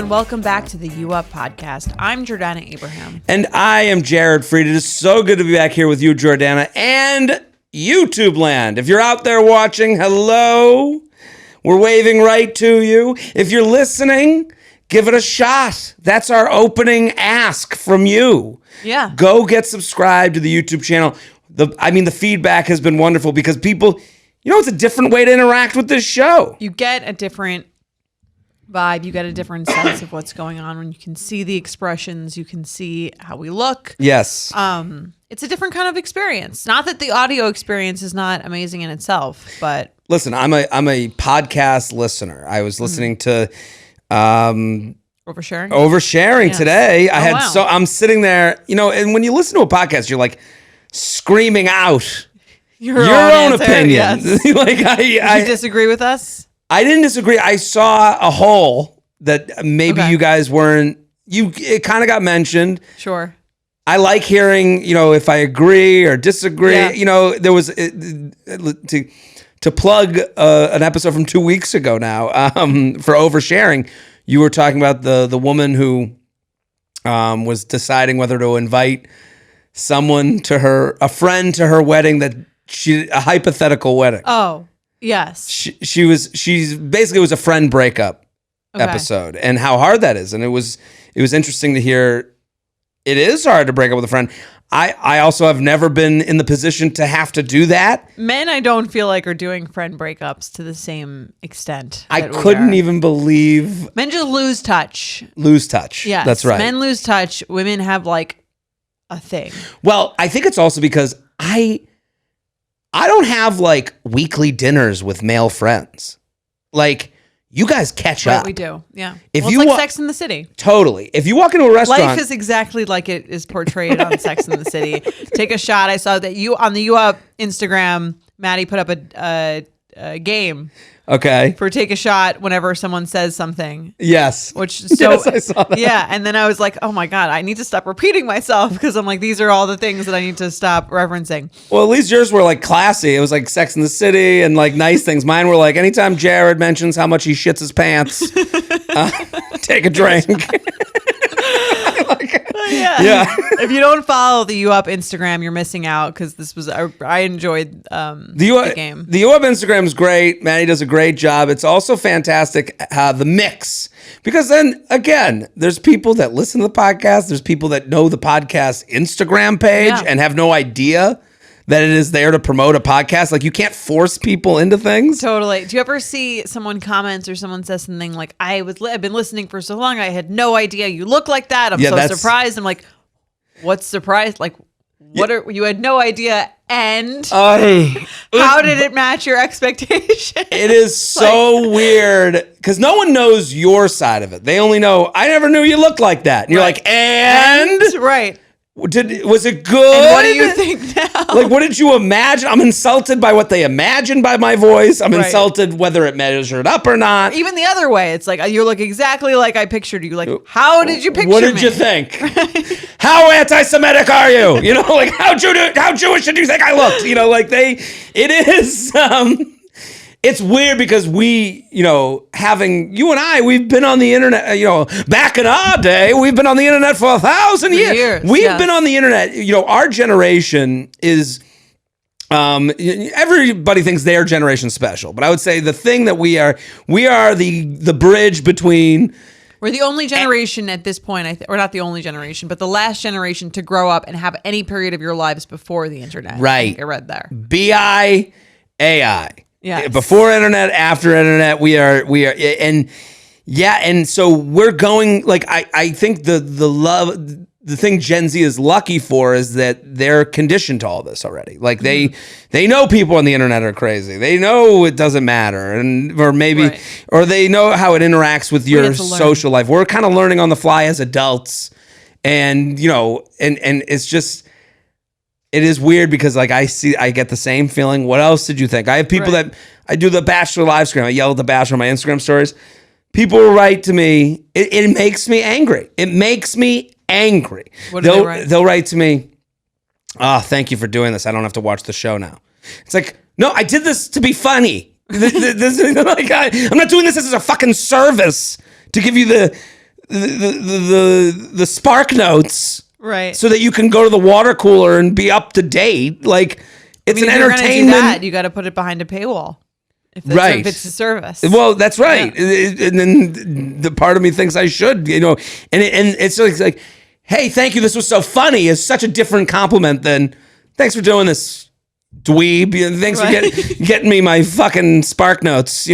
and welcome back to the U Up podcast. I'm Jordana Abraham. And I am Jared Fried. It is so good to be back here with you, Jordana, and YouTube land. If you're out there watching, hello. We're waving right to you. If you're listening, give it a shot. That's our opening ask from you. Yeah. Go get subscribed to the YouTube channel. The feedback has been wonderful because people, it's a different way to interact with this show. You get a different vibe. You get a different sense of what's going on when you can see the expressions. You can see how we look. Yes. It's a different kind of experience. Not that the audio experience is not amazing in itself, but listen, I'm a podcast listener. I was listening to Oversharing Yes. today. Wow. I'm sitting there, and when you listen to a podcast, you're like screaming out your own answer, opinion. yes. Like you disagree with us? I didn't disagree. I saw a hole that maybe you guys weren't. It kind of got mentioned. Sure. I like hearing, if I agree or disagree. Yeah. There was to plug an episode from 2 weeks ago now for Oversharing. You were talking about the woman who was deciding whether to invite a friend to her wedding, a hypothetical wedding. Oh, yes. She's basically, it was a friend breakup episode and how hard that is. And it was interesting to hear. It is hard to break up with a friend. I also have never been in the position to have to do that. Men, I don't feel like are doing friend breakups to the same extent. I couldn't even believe. Men just lose touch. Yes, that's right. Men lose touch. Women have like a thing. Well, I think it's also because I don't have like weekly dinners with male friends. Like, you guys catch up. We do, yeah. If it's you like Sex in the City. Totally. If you walk into a restaurant, life is exactly like it is portrayed on Sex in the City. Take a shot. I saw that you on the U Up Instagram, Maddie put up a game. Okay. For take a shot whenever someone says something. Yes. Yes, I saw that. Yeah, and then I was like, oh my God, I need to stop repeating myself because I'm like, these are all the things that I need to stop referencing. Well, at least yours were like classy. It was like Sex in the City and like nice things. Mine were like anytime Jared mentions how much he shits his pants, take a drink. Yeah. If you don't follow the U Up Instagram, you're missing out because this was I enjoyed the game. The U Up Instagram is great. Maddie does a great job. It's also fantastic the mix, because then again, there's people that listen to the podcast. There's people that know the podcast Instagram page and have no idea that it is there to promote a podcast. Like, you can't force people into things. Totally. Do you ever see someone comments or someone says something like, I've been listening for so long, I had no idea you look like that. I'm so surprised. I'm like, what's surprised? Like, you had no idea, and how did it match your expectation? It is so weird because no one knows your side of it. They only know, I never knew you looked like that. And you're like, and? Right. Was it good? And what do you think now? Like, what did you imagine? I'm insulted by what they imagined by my voice. I'm insulted whether it measured up or not. Even the other way, it's like, you look exactly like I pictured you. Like, how did you picture me? What did you think? How anti-Semitic are you? Like, how Jewish did you think I looked? It is. It's weird because we, having you and I, we've been on the internet, back in our day, we've been on the internet for 1,000 years. We've been on the internet. Our generation is, everybody thinks their generation's special, but I would say the thing that we are the bridge between. We're the only generation at this point, or not the only generation, but the last generation to grow up and have any period of your lives before the internet. Right. I read there. BIAI. Yeah. Before internet, after internet, we are, and so we're going, like, I think the thing Gen Z is lucky for is that they're conditioned to all this already. Like, they know people on the internet are crazy. They know it doesn't matter, or they know how it interacts with your social life. We're kind of learning on the fly as adults, and and it's just. It is weird because, like, I get the same feeling. What else did you think? I have people that I do the Bachelor live stream. I yell at the Bachelor on my Instagram stories. People will write to me. It makes me angry. It makes me angry. What do they write? They'll write to me, thank you for doing this. I don't have to watch the show now. It's like, no, I did this to be funny. I'm not doing this as a fucking service to give you the Spark Notes, right? So that you can go to the water cooler and be up to date. Like, it's an entertainment. You got to put it behind a paywall. If it's a service. Well, that's right. Yeah. And then the part of me thinks I should, and it's like, hey, thank you. This was so funny. It's such a different compliment than thanks for doing this, dweeb. Thanks for getting me my fucking Spark Notes.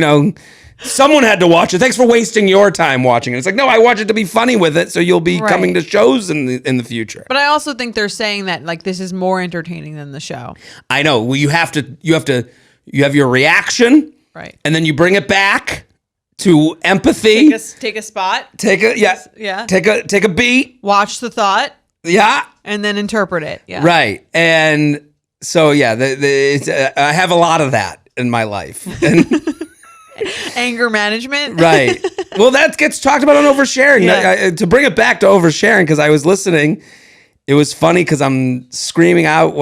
Someone had to watch it. Thanks for wasting your time watching it. It's like, no, I watch it to be funny with it, so you'll be coming to shows in the future. But I also think they're saying that like this is more entertaining than the show. I know. Well, you have have your reaction, right, and then you bring it back to empathy. Take a spot. Take a beat. Watch the thought. Yeah, and then interpret it. Yeah, right. And so I have a lot of that in my life. And anger management. Right. Well, that gets talked about on oversharing. Yeah. To bring it back to oversharing, because I was listening, it was funny because I'm screaming out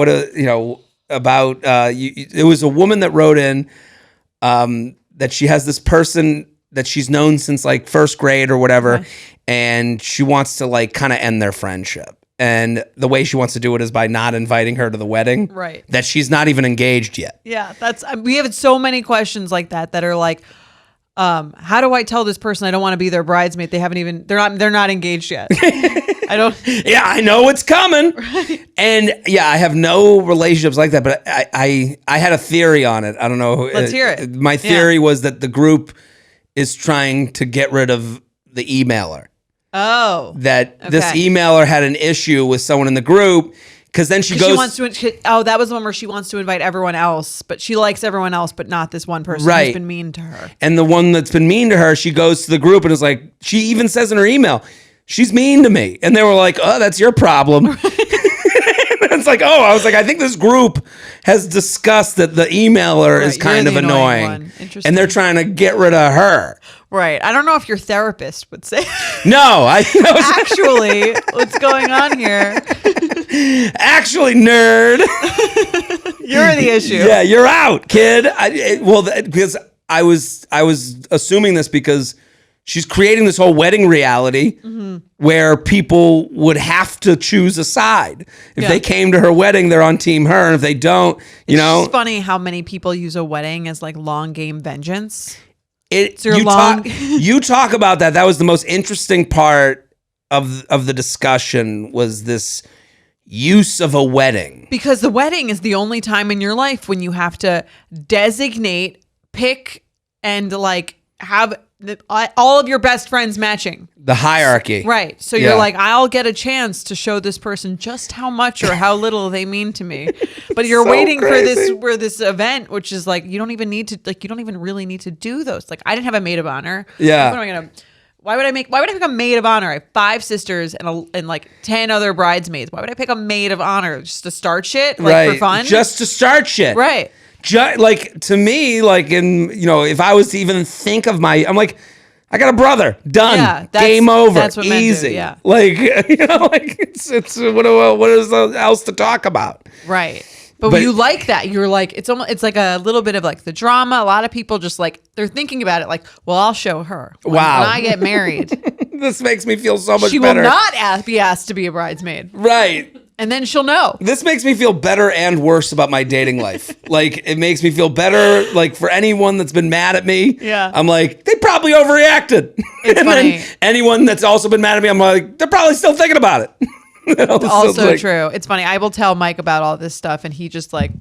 about it was a woman that wrote in that she has this person that she's known since like first grade or whatever, and she wants to like kind of end their friendship. And the way she wants to do it is by not inviting her to the wedding. Right. That she's not even engaged yet. Yeah, we have so many questions like that are like, how do I tell this person I don't want to be their bridesmaid? They're not engaged yet. I don't. Yeah, I know it's coming. Right. And I have no relationships like that, but I had a theory on it. I don't know. Let's hear it. My theory was that the group is trying to get rid of the emailer. Oh. That this emailer had an issue with someone in the group, because then she goes... that was the one where she wants to invite everyone else, but she likes everyone else, but not this one person who's been mean to her. And the one that's been mean to her, she goes to the group and is like, she even says in her email, she's mean to me. And they were like, oh, that's your problem. It's like, I was like, I think this group has discussed that the emailer is kind of annoying. And they're trying to get rid of her. Right. I don't know if your therapist would say. No, actually, what's going on here? Actually, nerd. You're the issue. Yeah, you're out, kid. Because I was assuming this because she's creating this whole wedding reality where people would have to choose a side. If they came to her wedding, they're on team her. And if they don't, It's funny how many people use a wedding as like long game vengeance. You talk about that. That was the most interesting part of the discussion, was this use of a wedding. Because the wedding is the only time in your life when you have to designate, pick, and like have all of your best friends matching. The hierarchy. Right. So you're like, I'll get a chance to show this person just how much or how little they mean to me. But you're waiting for this event, which is like, you don't even really need to do those. Like, I didn't have a maid of honor. Yeah. Why would I pick a maid of honor? I have 5 sisters and like 10 other bridesmaids. Why would I pick a maid of honor? Just to start shit? Like for fun? Just to start shit. Right. Like, to me, like, if I was to even think of I'm like, I got a brother. Done. Yeah, game over. That's what easy. Yeah. Like, like it's what is else to talk about? Right. But you like that. You're like, it's like a little bit of like the drama. A lot of people just like, they're thinking about it like, well, I'll show her. When I get married. This makes me feel so much better. She will not be asked to be a bridesmaid. Right. And then she'll know. This makes me feel better and worse about my dating life. Like, it makes me feel better, like, for anyone that's been mad at me. Yeah. I'm like, they probably overreacted. It's and funny. Then anyone that's also been mad at me, I'm like, they're probably still thinking about it. It's also true. It's funny. I will tell Mike about all this stuff, and he just like,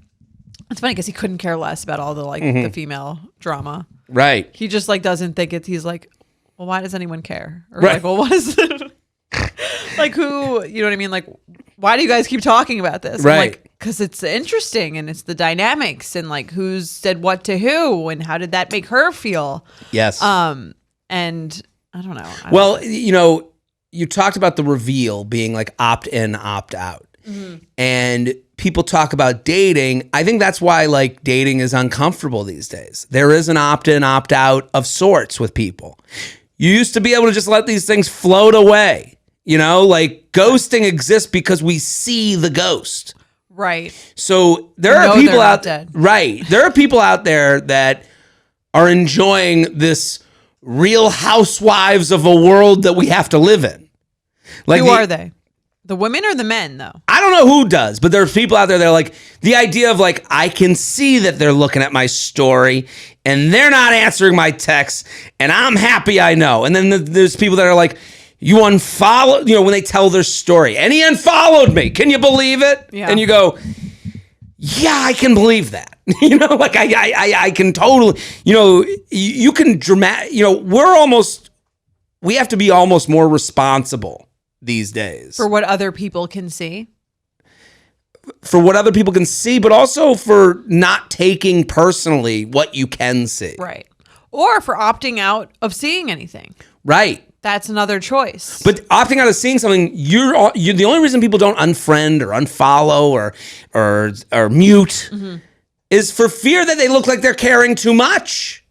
it's funny because he couldn't care less about all the like the female drama. Right. He just like doesn't think it. He's like, well, why does anyone care? Or like, well, what is it? Like, who, you know what I mean? Like, why do you guys keep talking about this? Right. I'm like, because it's interesting and it's the dynamics and like who's said what to who and how did that make her feel? Yes. And I don't know. You talked about the reveal being like opt in, opt out. And people talk about dating. I think that's why like dating is uncomfortable these days. There is an opt in, opt out of sorts with people. You used to be able to just let these things float away. Like ghosting exists because we see the ghost. Right. So there are people out there. Right. There are people out there that are enjoying this real housewives of a world that we have to live in. Like, who are they? The women or the men, though? I don't know who does, but there's people out there that are like, the idea of like, I can see that they're looking at my story and they're not answering my texts and I'm happy I know. And then there's people that are like, you unfollow, when they tell their story and he unfollowed me. Can you believe it? Yeah. And you go, yeah, I can believe that. Like I can totally, you can we have to be almost more responsible these days. For what other people can see. For what other people can see, but also for not taking personally what you can see. Right. Or for opting out of seeing anything. Right. That's another choice. But opting out of seeing something, you're the only reason people don't unfriend or unfollow or mute is for fear that they look like they're caring too much.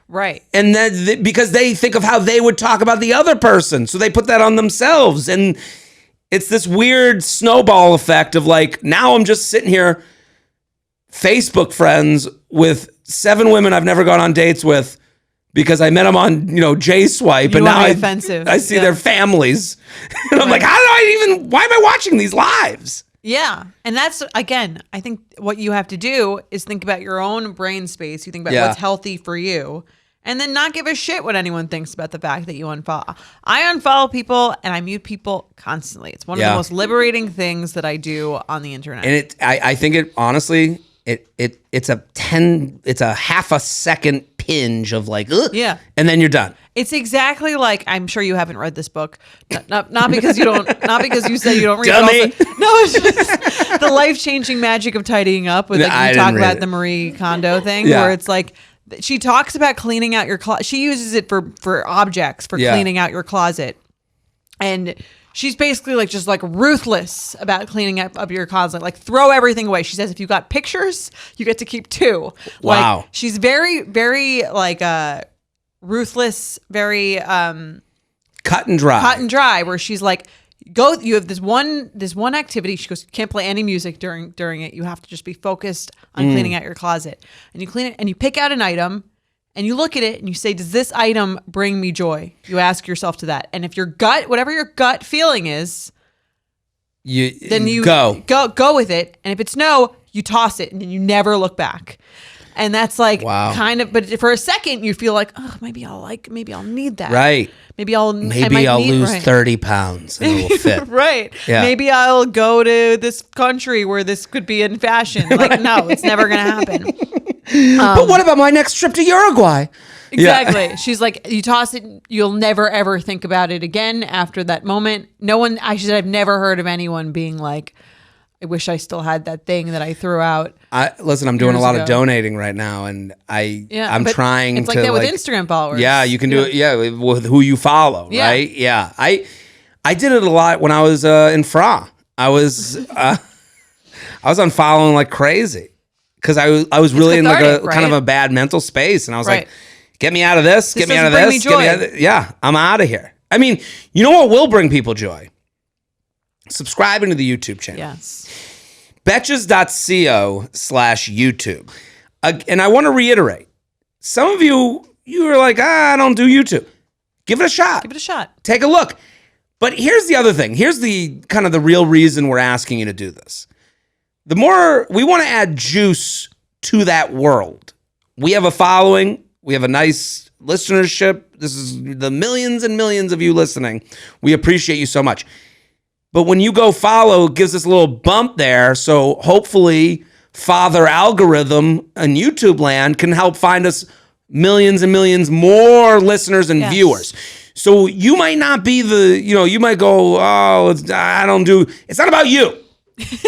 Right. And then because they think of how they would talk about the other person. So they put that on themselves. And it's this weird snowball effect of like, now I'm just sitting here, Facebook friends with 7 women I've never gone on dates with because I met them on, J-Swipe. And now I see their families. And I'm like, why am I watching these lives? Yeah. And that's, again, I think what you have to do is think about your own brain space. You think about what's healthy for you. And then not give a shit what anyone thinks about the fact that you unfollow. I unfollow people and I mute people constantly. It's one of the most liberating things that I do on the internet. And I think it honestly, it's a half a second pinge of like, ugh, and then you're done. It's exactly like, I'm sure you haven't read this book, not because you don't, not because you said you don't read it. Also, no, it's just the life-changing magic of tidying up. With like, you talk about the Marie Kondo thing, where it's like, she talks about cleaning out your closet. She uses it for objects, for cleaning out your closet. And she's basically like just like ruthless about cleaning up your closet. Like throw everything away. She says if you got pictures, you get to keep 2. Wow. Like, she's very, very like ruthless, very cut and dry. Where she's like, you have this one activity. She goes, you can't play any music during it. You have to just be focused on cleaning out your closet. And you clean it and you pick out an item and you look at it and you say, does this item bring me joy? You ask yourself to that. And if whatever your gut feeling is, then you go with it. And if it's no, you toss it and then you never look back. And that's like kind of, but for a second you feel like, oh, maybe I'll need that. Right. Maybe I'll lose 30 pounds and it will fit. Right. Yeah. Maybe I'll go to this country where this could be in fashion. Like, no, it's never going to happen. But what about my next trip to Uruguay? Exactly. Yeah. She's like, you toss it, you'll never ever think about it again after that moment. I've never heard of anyone being like, I wish I still had that thing that I threw out. I'm doing a lot of donating right now, and I'm trying to. It's like that with Instagram followers. Yeah, you can do it. Yeah, with who you follow, right? Yeah, I did it a lot when I was in Fra. I was unfollowing like crazy because I was really in like a kind of a bad mental space, and I was like, get me out of this, get me out of this, get me out of this. Yeah, I'm out of here. I mean, you know what will bring people joy? Subscribing to the YouTube channel. Yes. Betches.co/YouTube. And I want to reiterate, some of you are like, I don't do YouTube. Give it a shot. Take a look. But here's the other thing. Here's the kind of the real reason we're asking you to do this. The more we want to add juice to that world. We have a following. We have a nice listenership. This is the millions and millions of you listening. We appreciate you so much. But when you go follow, it gives us a little bump there. So hopefully Father Algorithm in YouTube land can help find us millions and millions more listeners and viewers. So you might not be you might go, it's not about you. This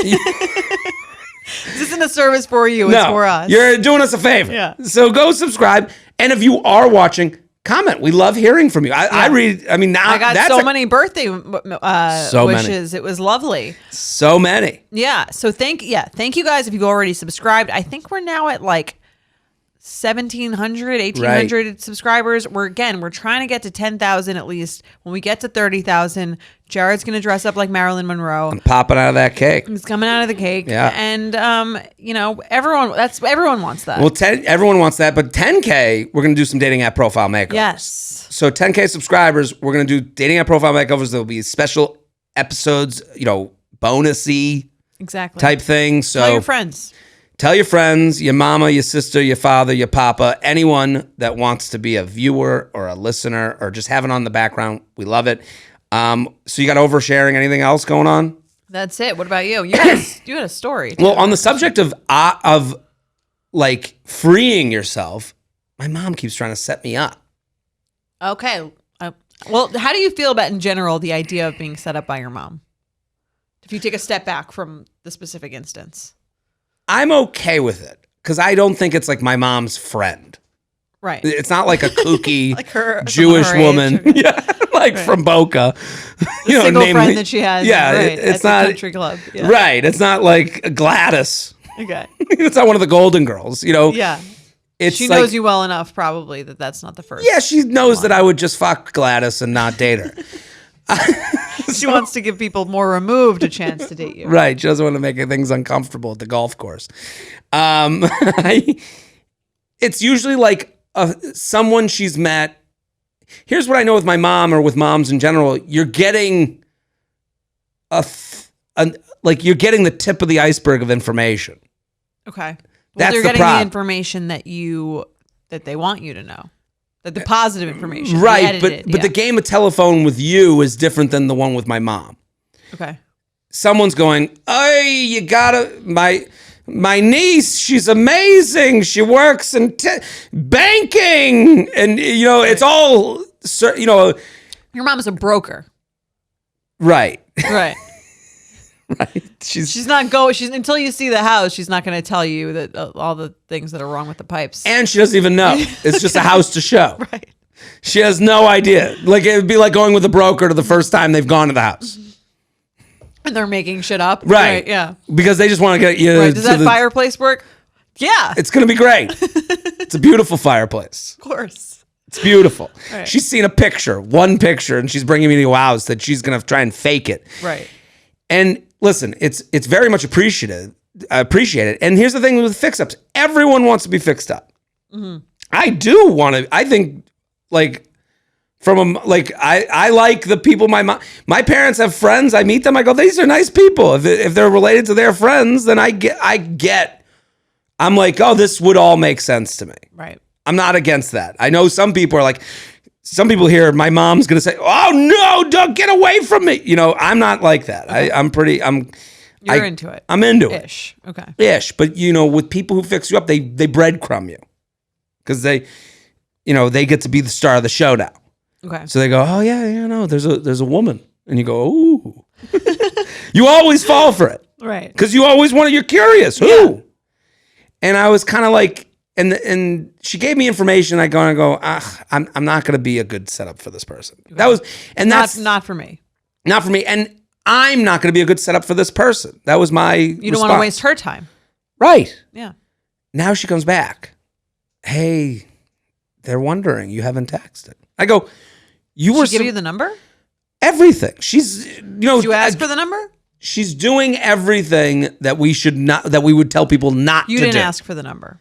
isn't a service for you. It's for us. You're doing us a favor. Yeah. So go subscribe. And if you are watching, comment. We love hearing from you. I read. I mean, now I got so many birthday wishes. It was lovely. So many. Yeah. So thank you guys if you've already subscribed. I think we're now at like 1,700, 1,800 subscribers. We're trying to get to 10,000 at least. When we get to 30,000, Jared's going to dress up like Marilyn Monroe. I'm popping out of that cake. He's coming out of the cake. Yeah. And, everyone wants that. Well, everyone wants that, but 10K, we're going to do some dating app profile makeovers. Yes. So 10K subscribers, we're going to do dating app profile makeovers. There'll be special episodes, bonusy type thing. So tell your friends. Tell your friends, your mama, your sister, your father, your papa, anyone that wants to be a viewer or a listener or just have it on the background. We love it. So you got oversharing? Anything else going on? That's it. What about you? You had a story. Well, on the subject of like freeing yourself, my mom keeps trying to set me up. Okay. Well, how do you feel about in general the idea of being set up by your mom? If you take a step back from the specific instance. I'm okay with it because I don't think it's like my mom's friend. Right. It's not like a kooky like her Jewish woman. Yeah. Like from Boca. The single friend that she has. Yeah. Right, it's at not the country club. Yeah. Right. It's not like Gladys. Okay. It's not one of the Golden Girls, Yeah. She knows you well enough probably that's not the first. Yeah. She knows that I would just fuck Gladys and not date her. She wants to give people more removed a chance to date you. Right. She doesn't want to make things uncomfortable at the golf course. It's usually like someone she's met. Here's what I know with my mom or with moms in general. You're getting you're getting the tip of the iceberg of information. Okay. That's they're the getting problem. the information that they want you to know. The positive information. Right, but the game of telephone with you is different than the one with my mom. Okay. Someone's going, "Hey, you gotta my niece. She's amazing. She works in banking, and it's all Your mom is a broker. Right. Right. Right. She's not until you see the house. She's not going to tell you that all the things that are wrong with the pipes. And she doesn't even know. It's just a house to show. Right. She has no idea. Like it would be like going with a broker to the first time they've gone to the house. And they're making shit up. Right. Yeah. Because they just want to get you. Right. Does that fireplace work? Yeah. It's going to be great. It's a beautiful fireplace. Of course. It's beautiful. Right. She's seen one picture, and she's bringing me to a house that she's going to try and fake it. Right. And listen, it's very much appreciated. And here's the thing with fix-ups. Everyone wants to be fixed up. Mm-hmm. I do want to. I think I like the people. My parents have friends. I meet them. I go, these are nice people. If they're related to their friends, then I'm like, oh, this would all make sense to me. Right. I'm not against that. I know some people are like, some people here, my mom's going to say, oh no, Doug, get away from me. I'm not like that. Okay. You're into it. I'm into it. Ish. Okay. Ish. But with people who fix you up, they breadcrumb you because they get to be the star of the show now. Okay. So they go, oh yeah, no, there's a woman. And you go, ooh. You always fall for it. Right. Because you always you're curious. Who? Yeah. And I was kind of like, and she gave me information. I go, I'm not going to be a good setup for this person. Okay. That's not for me. Not for me. And I'm not going to be a good setup for this person. That was my You don't want to waste her time. Right. Yeah. Now she comes back. Hey, they're wondering. You haven't texted. I go, Did she give you the number? Everything. She's, Did you ask for the number? She's doing everything that we would tell people not to do. You didn't ask for the number.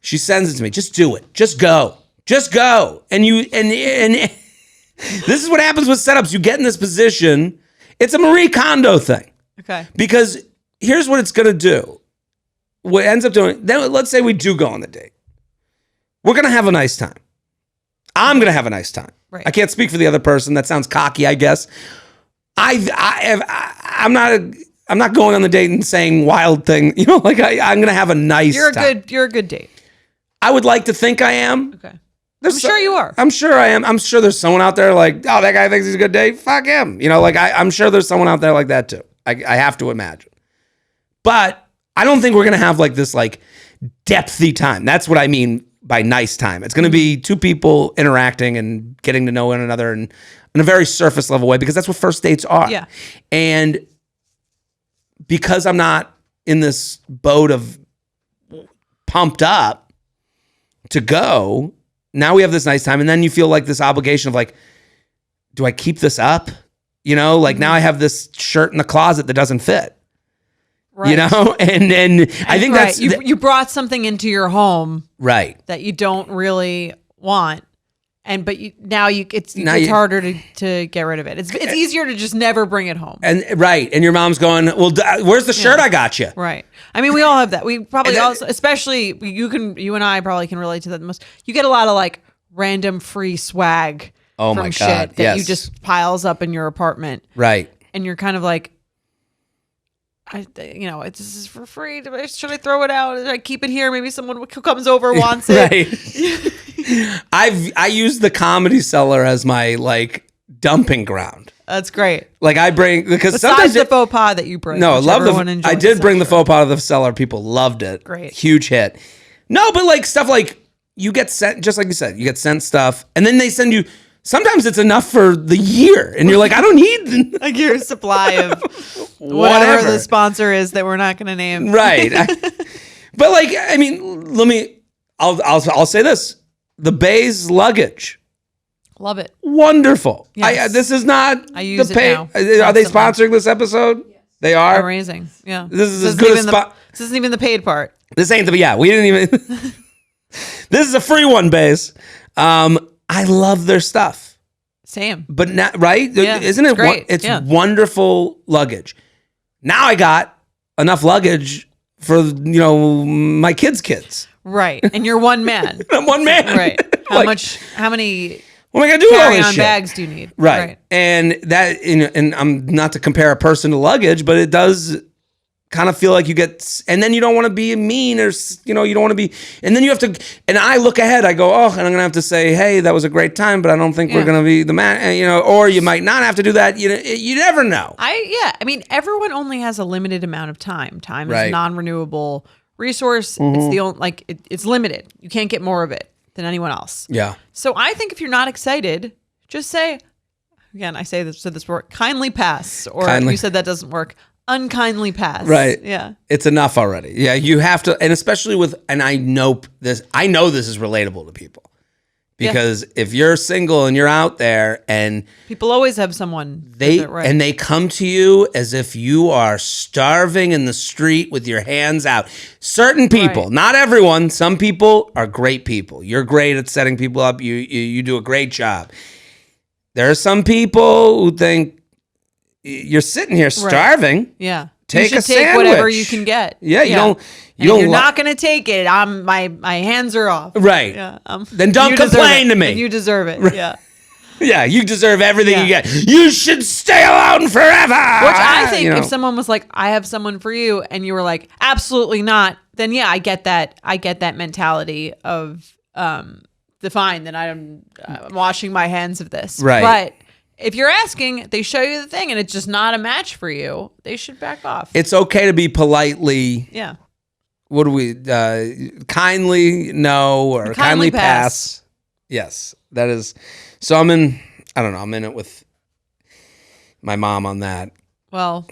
She sends it to me. Just do it. Just go. Just go. And this is what happens with setups. You get in this position. It's a Marie Kondo thing. Okay. Because here's what it's going to do. What ends up doing, then let's say we do go on the date. We're going to have a nice time. I'm going to have a nice time. Right. I can't speak for the other person. That sounds cocky, I guess. I'm not going on the date and saying wild thing. I'm going to have a nice time. You're a good date. I would like to think I am. Okay. I'm sure you are. I'm sure I am. I'm sure there's someone out there like, oh, that guy thinks he's a good date. Fuck him. I'm sure there's someone out there like that too. I have to imagine. But I don't think we're going to have like this like depthy time. That's what I mean by nice time. It's going to be two people interacting and getting to know one another in a very surface level way, because that's what first dates are. Yeah. And because I'm not in this boat of pumped up, to go. Now we have this nice time. And then you feel like this obligation of like, do I keep this up? You know, like now I have this shirt in the closet that doesn't fit. Right. You know, and I think that's you brought something into your home, right, that you don't really want, but it's harder to get rid of it. It's easier to just never bring it home. And and your mom's going, well, where's the shirt I got you? Right. I mean, we all have that. We probably also, especially you and I probably can relate to that the most. You get a lot of like random free swag. Oh from my shit God, that you just piles up in your apartment. Right. And you're kind of like, this is for free. Should I throw it out? Should I keep it here? Maybe someone who comes over wants it. Right. I use the Comedy Cellar as my like dumping ground. That's great. Like I bring, because besides sometimes the faux pas that you bring. No, I love I did bring the faux pas to the cellar. People loved it. Great. Huge hit. No, but like stuff like you get sent, just like you said, you get sent stuff and then they send you, sometimes it's enough for the year. And you're like, I don't need like your supply of whatever the sponsor is that we're not going to name. Right. But like, I mean, I'll say this. The Bay's luggage. Love it. Wonderful. Yes. This is not I use the pay. it now. Are they sponsoring this episode? Yes. They are? Amazing. Yeah. This is as good as this isn't even the paid part. This ain't we didn't even. This is a free one, Bays. I love their stuff. Same. But not, right? Yeah, isn't it great? It's wonderful luggage. Now I got enough luggage for, my kids. Right. And you're one man. I'm one man. Right. How many what am I gonna do all this shit? Bags do you need? Right. And that, and I'm not to compare a person to luggage, but it does kind of feel like you get, and then you don't want to be mean or, you don't want to be, and then you have to, and I look ahead, I go, and I'm going to have to say, hey, that was a great time, but I don't think we're going to be the man, or you might not have to do that. You never know. I mean, everyone only has a limited amount of time. Time is a non-renewable resource. Mm-hmm. It's the only, it's limited. You can't get more of it than anyone else. Yeah. So I think if you're not excited, just say, again, I said this word, kindly pass, or you said that doesn't work. Unkindly pass. Right. Yeah. It's enough already. Yeah. You have to, and especially and I know this is relatable to people because if you're single and you're out there and people always have someone and they come to you as if you are starving in the street with your hands out. Certain people, not everyone, some people are great people. You're great at setting people up. You do a great job. There are some people who think, you're sitting here starving. Right. Yeah. Take a sandwich. Take whatever you can get. Yeah. You're not going to take it. My hands are off. Right. Yeah. Then don't complain to me. And you deserve it. Right. Yeah. Yeah. You deserve everything you get. You should stay alone forever. Which I think if someone was like, I have someone for you, and you were like, absolutely not, then I get that. I get that mentality of fine, then I'm washing my hands of this. Right. But if you're asking, they show you the thing and it's just not a match for you, they should back off. It's okay to be politely. Yeah. What do we, kindly no or kindly pass. Yes, that is. So I'm in it with my mom on that. Well,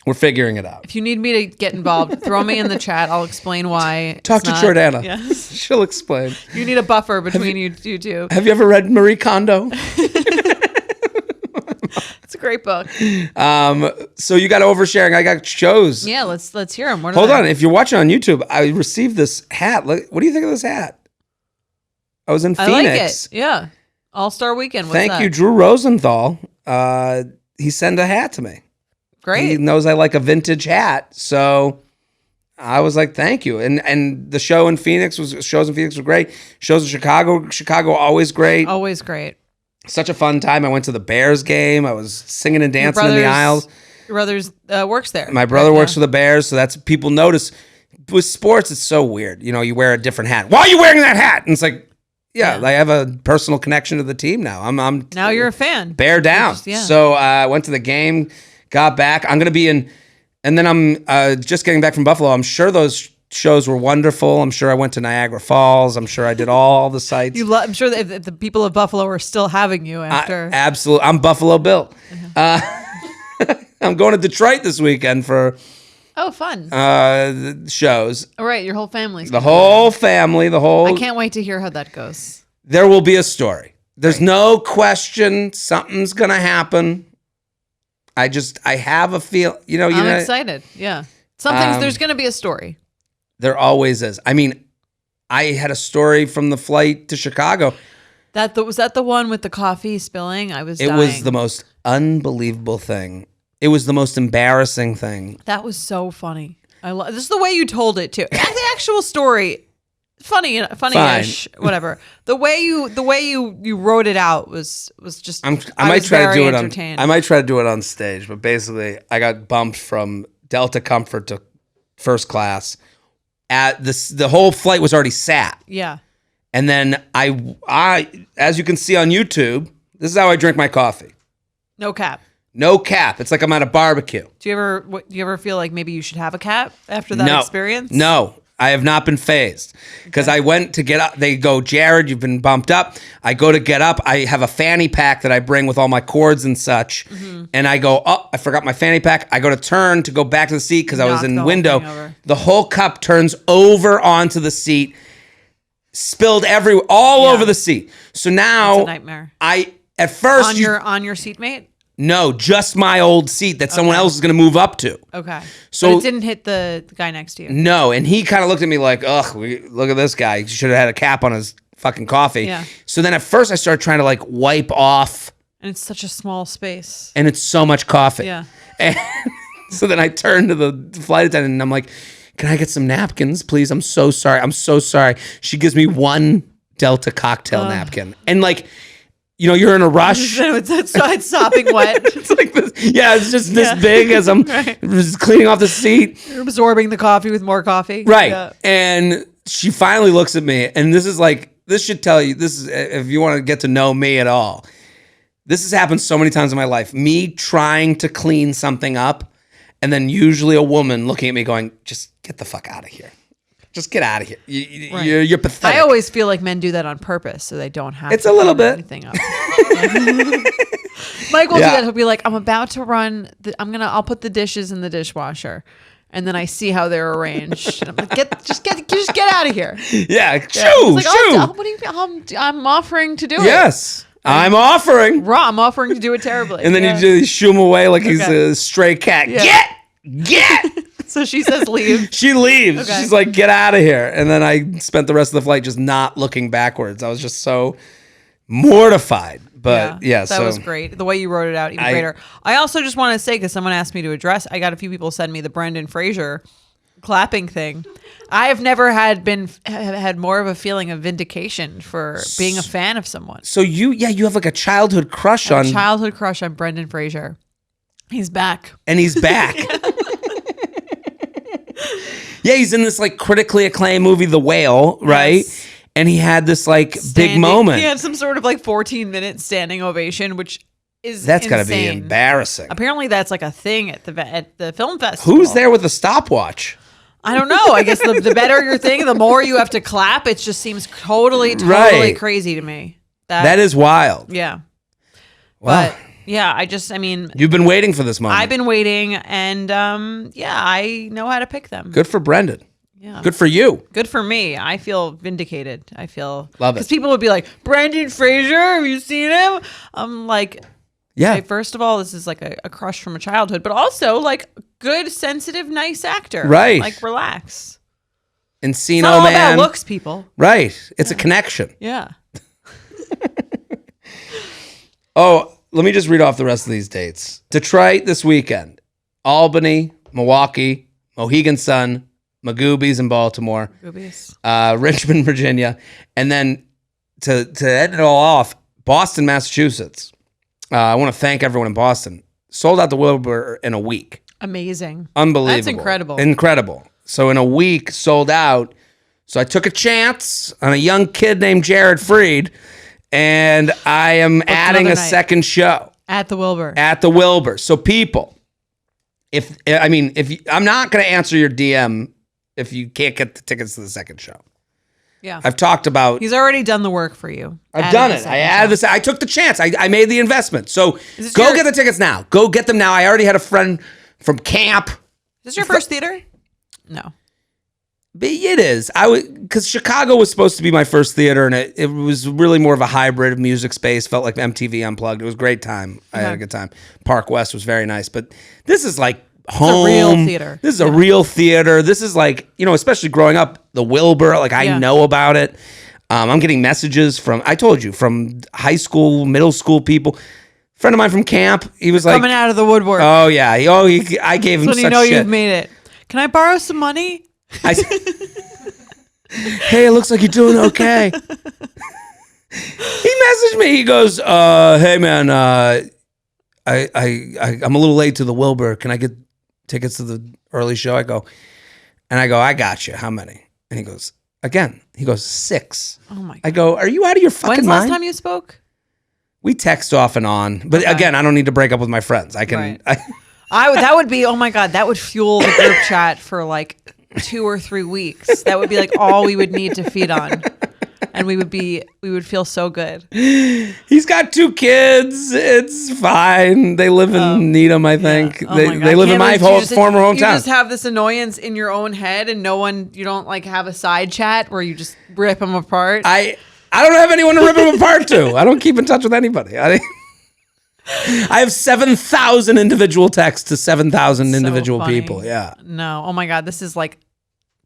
we're figuring it out. If you need me to get involved, throw me in the chat. I'll explain why. Talk to Jordana. Yes. She'll explain. You need a buffer between you two. Have you ever read Marie Kondo? It's a great book. So you got oversharing. I got shows. Yeah, let's hear them. Hold on. If you're watching on YouTube, I received this hat. What do you think of this hat? I was in Phoenix. I like it. Yeah. All-Star Weekend. Thank you, Drew Rosenthal. He sent a hat to me. Great. He knows I like a vintage hat, so I was like, "Thank you." And the shows in Phoenix were great. Shows in Chicago always great. Always great. Such a fun time. I went to the Bears game. I was singing and dancing in the aisles. Your brother's works there. My brother works for the Bears, so that's people notice. With sports, it's so weird. You wear a different hat. Why are you wearing that hat? And it's like, yeah, I have a personal connection to the team now. I'm now you're a fan. Bear down. So I went to the game. Got back. I'm going to be in, and then I'm just getting back from Buffalo. I'm sure those shows were wonderful. I'm sure I went to Niagara Falls. I'm sure I did all the sites. I'm sure that if the people of Buffalo are still having you after. Absolutely. I'm Buffalo Bill. I'm going to Detroit this weekend for Oh, fun. Shows. All right, your whole family's the whole family, I can't wait to hear how that goes. There will be a story. There's no question something's going to happen. I have a feel, I'm excited. Yeah. There's going to be a story. There always is. I mean, I had a story from the flight to Chicago. Was that the one with the coffee spilling? I was dying. It was the most unbelievable thing. It was the most embarrassing thing. That was so funny. This is the way you told it too. The actual story, funny-ish, whatever. The way you wrote it out was just. I might try to do it on stage, but basically, I got bumped from Delta Comfort to first class. The whole flight was already sat. Yeah. And then I, as you can see on YouTube, this is how I drink my coffee. No cap. No cap. It's like I'm at a barbecue. Do you ever feel like maybe you should have a cap after that experience? No, I have not been phased because I went to get up. They go, Jared, you've been bumped up. I go to get up. I have a fanny pack that I bring with all my cords and such. Mm-hmm. And I go, oh, I forgot my fanny pack. I go to turn to go back to the seat because I was in the window. The whole cup turns over onto the seat, spilled everywhere, all over the seat. So now it's a nightmare. At first on your seatmate. No, just my old seat that someone else is going to move up to. Okay. So but it didn't hit the guy next to you. No, and he kind of looked at me like, ugh, look at this guy. He should have had a cap on his fucking coffee. Yeah. So then at first I started trying to like wipe off. And it's such a small space. And it's so much coffee. Yeah. And so then I turned to the flight attendant and I'm like, can I get some napkins, please? I'm so sorry. I'm so sorry. She gives me one Delta cocktail napkin. And like, you're in a rush. It's sopping wet. It's like this. Yeah, it's just this big as I'm just cleaning off the seat. You're absorbing the coffee with more coffee. Right. Yeah. And she finally looks at me, and this should tell you, this is, if you want to get to know me at all, this has happened so many times in my life. Me trying to clean something up, and then usually a woman looking at me going, just get the fuck out of here. Just get out of here. You're pathetic. I always feel like men do that on purpose so they don't have to clean anything up. Mike will do that. He'll be like, I'm about to run. I'll put the dishes in the dishwasher. And then I see how they're arranged. And I'm like, just get out of here. Yeah. Shoo. Like, what do you I'm offering to do it. Yes. I'm offering. I'm offering to do it terribly. And then you just shoo him away like he's a stray cat. Yeah. Get. So she says leave. She leaves. Okay. She's like, get out of here. And then I spent the rest of the flight just not looking backwards. I was just so mortified. But that was great. The way you wrote it out, even greater. I also just want to say, because someone asked me to address, I got a few people send me the Brendan Fraser clapping thing. I have never had more of a feeling of vindication for being a fan of someone. So you have like a childhood crush on Brendan Fraser. He's back. And he's back. Yeah, he's in this like critically acclaimed movie, The Whale, right? Yes. And he had this like big moment. He had some sort of like 14-minute standing ovation, which is that's got to be embarrassing. Apparently, that's like a thing at the film festival. Who's there with a stopwatch? I don't know. I guess the better your thing, the more you have to clap. It just seems totally crazy to me. That is wild. Yeah. Wow. But yeah, you've been waiting for this moment. I've been waiting, and I know how to pick them. Good for Brendan. Yeah. Good for you. Good for me. I feel vindicated. I feel love it. Because people would be like, Brendan Fraser, have you seen him? I'm like, yeah. Okay, first of all, this is like a crush from a childhood, but also like good, sensitive, nice actor. Right. Like relax. Encino it's not all Man. About looks, people. Right. It's a connection. Yeah. Oh, let me just read off the rest of these dates. Detroit this weekend. Albany, Milwaukee, Mohegan Sun, Magoobies in Baltimore. Richmond, Virginia. And then to end it all off, Boston, Massachusetts. I want to thank everyone in Boston. Sold out the Wilbur in a week. Amazing. Unbelievable. That's incredible. Incredible. So in a week, sold out. So I took a chance on a young kid named Jared Freed, and I am adding a second show. At the Wilbur. At the Wilbur. So people, I'm not going to answer your DM if you can't get the tickets to the second show. Yeah. I've talked about. He's already done the work for you. I've done it. I added this. I took the chance. I made the investment. So go get the tickets now. Go get them now. I already had a friend from camp Is this your first theater? No. But it is. Because Chicago was supposed to be my first theater, and it was really more of a hybrid of music space. Felt like MTV Unplugged. It was a great time. I had a good time. Park West was very nice, but this is like home. It's a real theater. This is a real theater. This is like, especially growing up, the Wilbur. Like I know about it. I'm getting messages from high school, middle school people. Friend of mine from camp. He was like coming out of the woodwork. Oh yeah. I gave him such shit. You've made it. Can I borrow some money? Hey, it looks like you're doing okay. He messaged me. He goes, "Hey man, I'm a little late to the Wilbur. Can I get tickets to the early show?" I go, "I got you. How many?" And he goes, "Again." He goes, 6. Oh my God. I go, "Are you out of your fucking mind?" When's the last time you spoke? We text off and on, but again, I don't need to break up with my friends. I can. Right. That would be. Oh my God, that would fuel the group chat for like 2 or 3 weeks. That would be like all we would need to feed on, and we would feel so good. He's got 2 kids. It's fine. They live in Needham, I think. Yeah. They live in my former hometown. You just have this annoyance in your own head, and you don't like have a side chat where you just rip them apart. I don't have anyone to rip them apart to. I don't keep in touch with anybody. I have 7,000 individual texts to 7,000 individual people. Yeah. No. Oh my God. This is like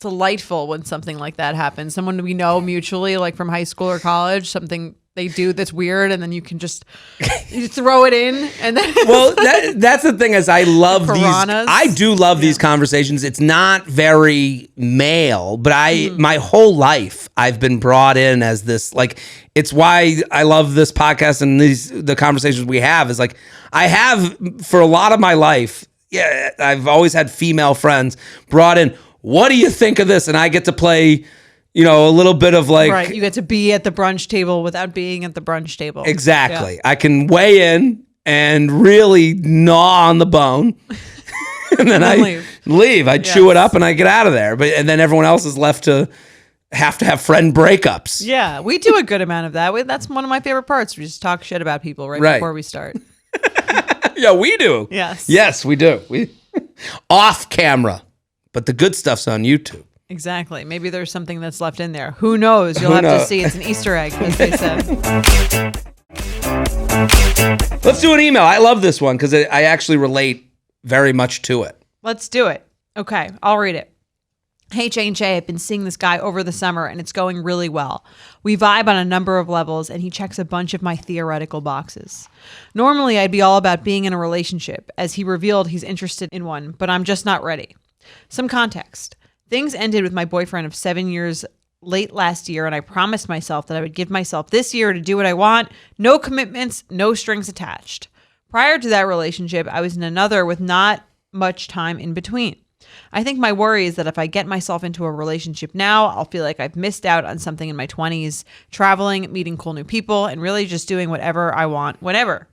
delightful when something like that happens. Someone we know mutually, like from high school or college, something they do that's weird, and then you can just you throw it in, and then well, that's the thing is I love these. I do love these conversations. It's not very male, but my whole life I've been brought in as this. Like, it's why I love this podcast and the conversations we have. Is like I have for a lot of my life. Yeah, I've always had female friends brought in. What do you think of this? And I get to play. A little bit of like... Right, you get to be at the brunch table without being at the brunch table. Exactly. Yeah. I can weigh in and really gnaw on the bone. And then I leave. I chew it up and I get out of there. And then everyone else is left to have friend breakups. Yeah, we do a good amount of that. That's one of my favorite parts. We just talk shit about people right before we start. Yeah, we do. Yes. Yes, we do. We off camera. But the good stuff's on YouTube. Exactly. Maybe there's something that's left in there. Who knows? You'll have to see. It's an Easter egg, as they said. Let's do an email. I love this one because I actually relate very much to it. Let's do it. Okay, I'll read it. Hey, J&J, I've been seeing this guy over the summer, and it's going really well. We vibe on a number of levels, and he checks a bunch of my theoretical boxes. Normally, I'd be all about being in a relationship, as he revealed he's interested in one, but I'm just not ready. Some context. Things ended with my boyfriend of 7 years late last year, and I promised myself that I would give myself this year to do what I want. No commitments, no strings attached. Prior to that relationship, I was in another with not much time in between. I think my worry is that if I get myself into a relationship now, I'll feel like I've missed out on something in my 20s, traveling, meeting cool new people, and really just doing whatever I want whenever.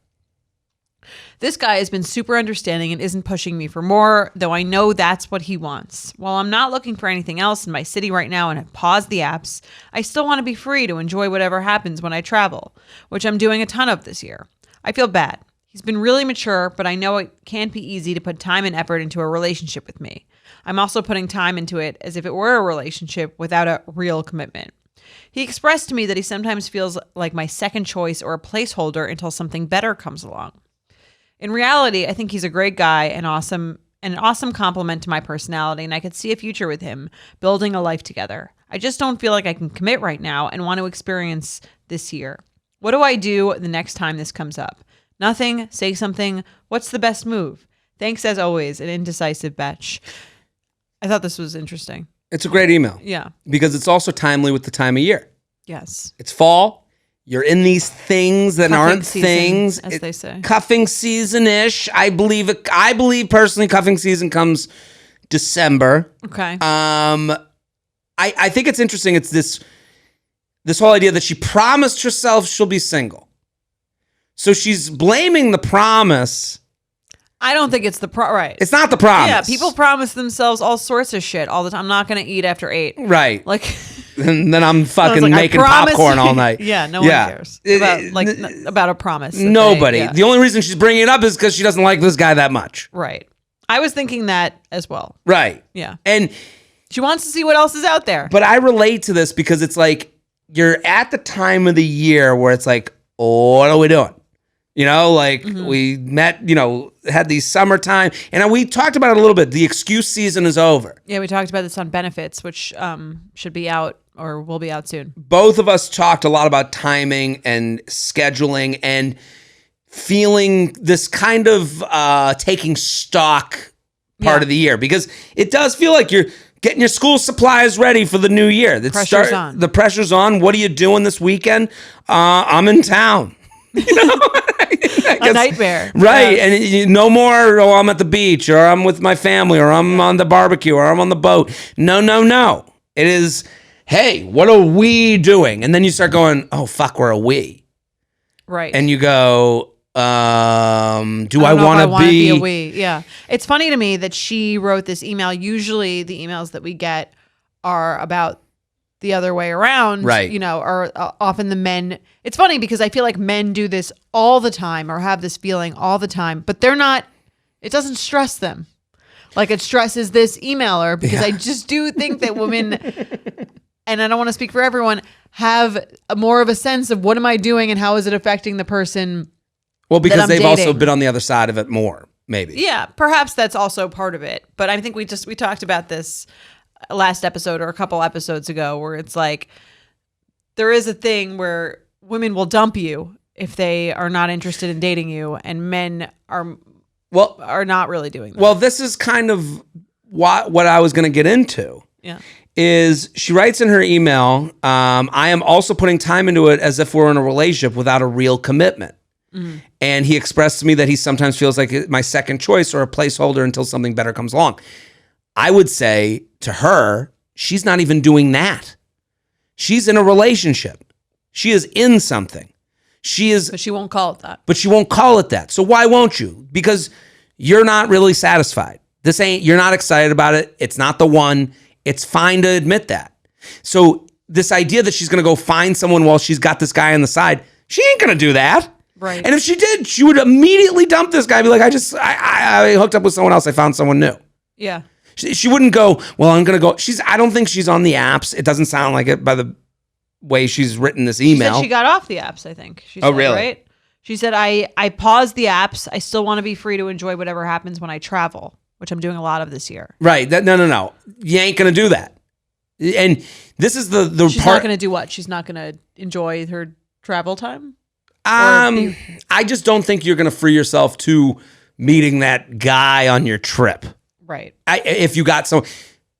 This guy has been super understanding and isn't pushing me for more, though I know that's what he wants. While I'm not looking for anything else in my city right now and have paused the apps, I still want to be free to enjoy whatever happens when I travel, which I'm doing a ton of this year. I feel bad. He's been really mature, but I know it can't be easy to put time and effort into a relationship with me. I'm also putting time into it as if it were a relationship without a real commitment. He expressed to me that he sometimes feels like my second choice or a placeholder until something better comes along. In reality, I think he's a great guy and an awesome compliment to my personality, and I could see a future with him, building a life together. I just don't feel like I can commit right now and want to experience this year. What do I do the next time this comes up? Nothing, say something. What's the best move? Thanks as always, an indecisive Betch. I thought this was interesting. It's a great email. Yeah. Because it's also timely with the time of year. Yes. It's fall. You're in these things that aren't season, things, as they say. Cuffing season-ish. I believe personally, cuffing season comes December. Okay. I think it's interesting. It's this whole idea that she promised herself she'll be single, so she's blaming the promise. I don't think it's right. It's not the promise. Yeah, people promise themselves all sorts of shit all the time. I'm not going to eat after 8. Right. Like. And then I'm fucking making popcorn all night. Yeah, no one cares about a promise. Nobody. The only reason she's bringing it up is because she doesn't like this guy that much. Right. I was thinking that as well. Right. Yeah. And she wants to see what else is out there. But I relate to this because it's like you're at the time of the year where it's like, oh, what are we doing? You know, like we met, you know, had the summertime. And we talked about it a little bit. The excuse season is over. Yeah, we talked about this on Benefits, which should be out or will be out soon. Both of us talked a lot about timing and scheduling and feeling this kind of taking stock part of the year, because it does feel like you're getting your school supplies ready for the new year. On. The pressure's on. What are you doing this weekend? I'm in town. You know? A nightmare. Right. And no more, oh, I'm at the beach, or I'm with my family, or I'm on the barbecue, or I'm on the boat. No. It is, hey, what are we doing? And then you start going, oh, fuck, we're a we. Right. And you go, do I want to be a we? Yeah. It's funny to me that she wrote this email. Usually the emails that we get are about the other way around, right? You know, or often the men. It's funny because I feel like men do this all the time or have this feeling all the time, but they're not. It doesn't stress them like it stresses this emailer, because I just do think that women, and I don't want to speak for everyone, have more of a sense of what am I doing and how is it affecting the person. Well, because they've also been on the other side of it more, maybe. Yeah, perhaps that's also part of it. But I think we talked about this last episode or a couple episodes ago, where it's like there is a thing where women will dump you if they are not interested in dating you, and men are not really doing that. Well, this is kind of what I was going to get into. Yeah. Is she writes in her email, I am also putting time into it as if we're in a relationship without a real commitment. Mm-hmm. And he expressed to me that he sometimes feels like my second choice or a placeholder until something better comes along. I would say to her, she's not even doing that. She's in a relationship. She is in something. But she won't call it that. But she won't call it that. So why won't you? Because you're not really satisfied. You're not excited about it. It's not the one. It's fine to admit that. So this idea that she's going to go find someone while she's got this guy on the side, she ain't going to do that. Right. And if she did, she would immediately dump this guy. Be like, I hooked up with someone else. I found someone new. Yeah. She wouldn't go, well, I'm going to go. I don't think she's on the apps. It doesn't sound like it by the way she's written this email. She said she got off the apps, I think. Oh, really? Right? She said, I paused the apps. I still want to be free to enjoy whatever happens when I travel, which I'm doing a lot of this year. Right. No. You ain't going to do that. And this is the She's part. Not going to do what? She's not going to enjoy her travel time? I just don't think you're going to free yourself to meeting that guy on your trip. Right. If you got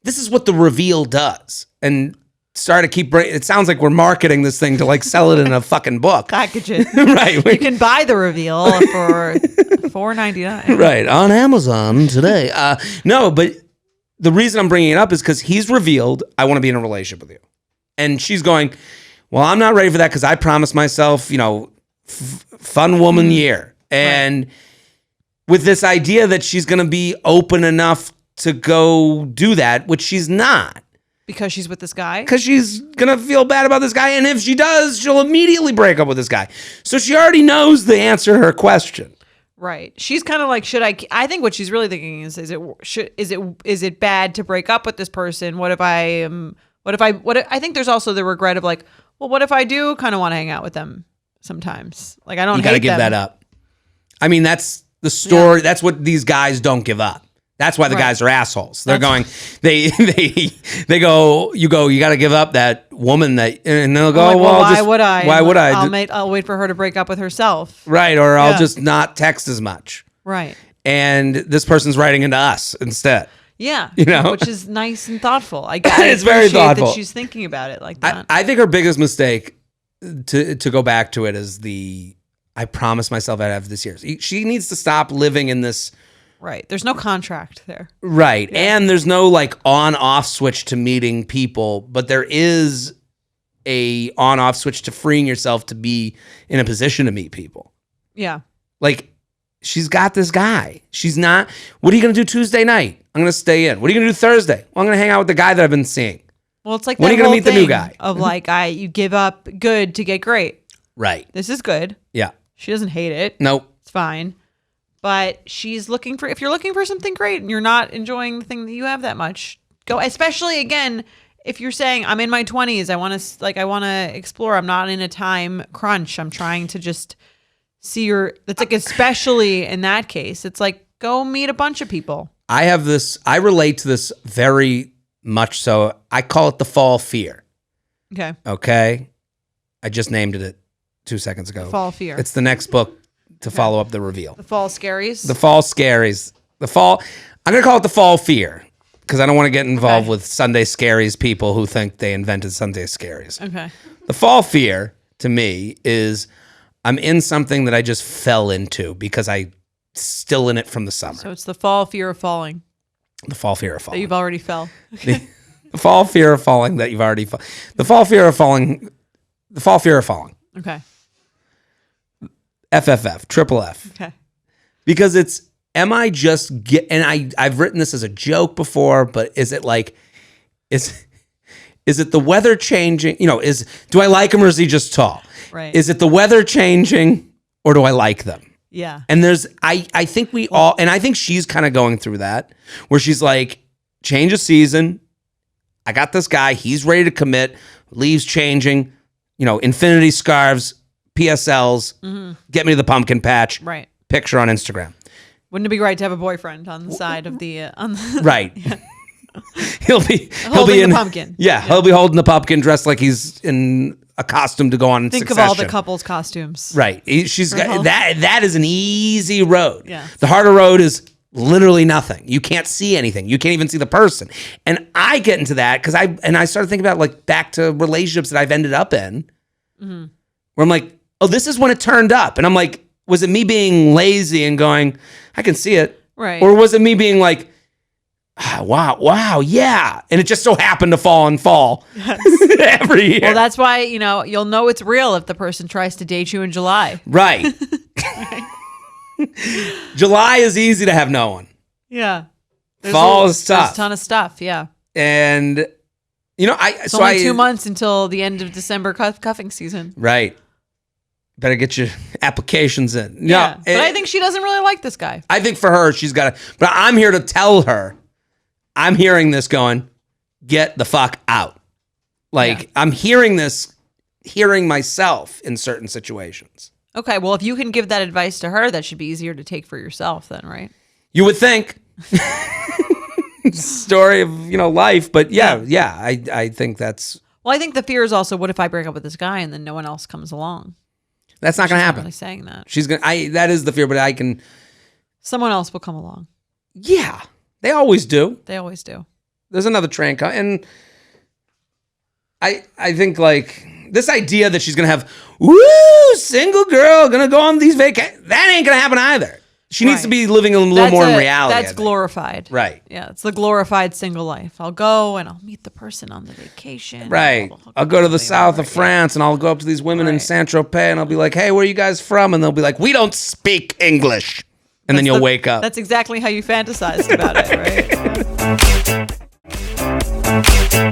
this is what the reveal does. And sorry to keep it sounds like we're marketing this thing to like sell it in a fucking book. Package it. Right. You can buy the reveal for $4.99. Right. On Amazon today. No, but the reason I'm bringing it up is because he's revealed, I want to be in a relationship with you. And she's going, well, I'm not ready for that because I promised myself, fun woman year. And with this idea that she's going to be open enough to go do that, which she's not. Because she's with this guy? Because she's going to feel bad about this guy. And if she does, she'll immediately break up with this guy. So she already knows the answer to her question. Right. She's kind of like, I think what she's really thinking is it bad to break up with this person? I think there's also the regret of like, well, what if I do kind of want to hang out with them sometimes? Like, I don't hate them. You got to give that up. I mean, that's the story. Yeah. That's what these guys don't give up. That's why the guys are assholes. They're going, they go, you got to give up that woman and they'll go, why would I? Why would I? I'll wait for her to break up with herself. Right. Or I'll just not text as much. Right. And this person's writing into us instead. Yeah. Which is nice and thoughtful. It's very thoughtful that she's thinking about it like that. I think her biggest mistake to go back to it is I promised myself I'd have this year. She needs to stop living in this. Right. There's no contract there. Right. Yeah. And there's no like on-off switch to meeting people, but there is a on-off switch to freeing yourself to be in a position to meet people. Yeah. Like, she's got this guy. She's not, what are you going to do Tuesday night? I'm going to stay in. What are you going to do Thursday? Well, I'm going to hang out with the guy that I've been seeing. Well, it's like when are you going to meet the new guy? Of like, you give up good to get great. Right. This is good. Yeah. She doesn't hate it. Nope. It's fine. But she's looking for, if you're looking for something great and you're not enjoying the thing that you have that much, go, especially again, if you're saying I'm in my 20s, I want to explore. I'm not in a time crunch. I'm trying to just see it's like, especially in that case, it's like, go meet a bunch of people. I relate to this very much so. I call it the fall fear. Okay. I just named it 2 seconds ago. Fall fear. It's the next book to follow up the reveal. The fall scaries. The fall scaries. I'm going to call it the fall fear because I don't want to get involved with Sunday scaries people who think they invented Sunday scaries. Okay. The fall fear to me is I'm in something that I just fell into because I still in it from the summer. So it's the fall fear of falling. The fall fear of falling. That you've already fell. The fall fear of falling that you've already fallen. The fall fear of falling. The fall fear of falling. Okay. FFF, triple F. Okay. Because it's, am I just I've written this as a joke before, but is it like, is it the weather changing? Do I like him or is he just tall? Right. Is it the weather changing or do I like them? Yeah. And I think we all, and I think she's kind of going through that where she's like, change of season. I got this guy. He's ready to commit. Leaves changing, infinity scarves, PSLs, get me to the pumpkin patch. Right. Picture on Instagram. Wouldn't it be great to have a boyfriend on the side of the right? Yeah. he'll be holding the pumpkin. Yeah, he'll be holding the pumpkin, dressed like he's in a costume to go on. Think Succession. of all the couples' costumes. Right. She's got that. That is an easy road. Yeah. The harder road is literally nothing. You can't see anything. You can't even see the person. And I get into that because I started thinking about like back to relationships that I've ended up in, where I'm like, oh, this is when it turned up, and I'm like, was it me being lazy and going, I can see it, right? Or was it me being like, wow, yeah, and it just so happened to fall every year. Well, that's why you'll know it's real if the person tries to date you in July. Right. July is easy to have no one. Yeah. Fall is tough. There's a ton of stuff. Yeah. And it's only 2 months until the end of December cuffing season. Right. Better get your applications in. Yeah. But I think she doesn't really like this guy. I think for her, she's got to. But I'm here to tell her. I'm hearing this going, get the fuck out. Like I'm hearing myself in certain situations. Okay, well, if you can give that advice to her, that should be easier to take for yourself then, right? You would think. Story of, life. But yeah, I think that's... Well, I think the fear is also, what if I break up with this guy and then no one else comes along? That's not going to happen. Really saying that. That is the fear, but I can... Someone else will come along. Yeah, they always do. They always do. There's another train coming. And I think like... This idea that she's going to have, single girl, going to go on these vacations. That ain't going to happen either. She needs to be living a little more in reality. That's glorified. Right. Yeah, it's the glorified single life. I'll go and I'll meet the person on the vacation. Right. I'll go to the south of France and I'll go up to these women in Saint-Tropez and I'll be like, hey, where are you guys from? And they'll be like, we don't speak English. And then you'll wake up. That's exactly how you fantasized about it, right?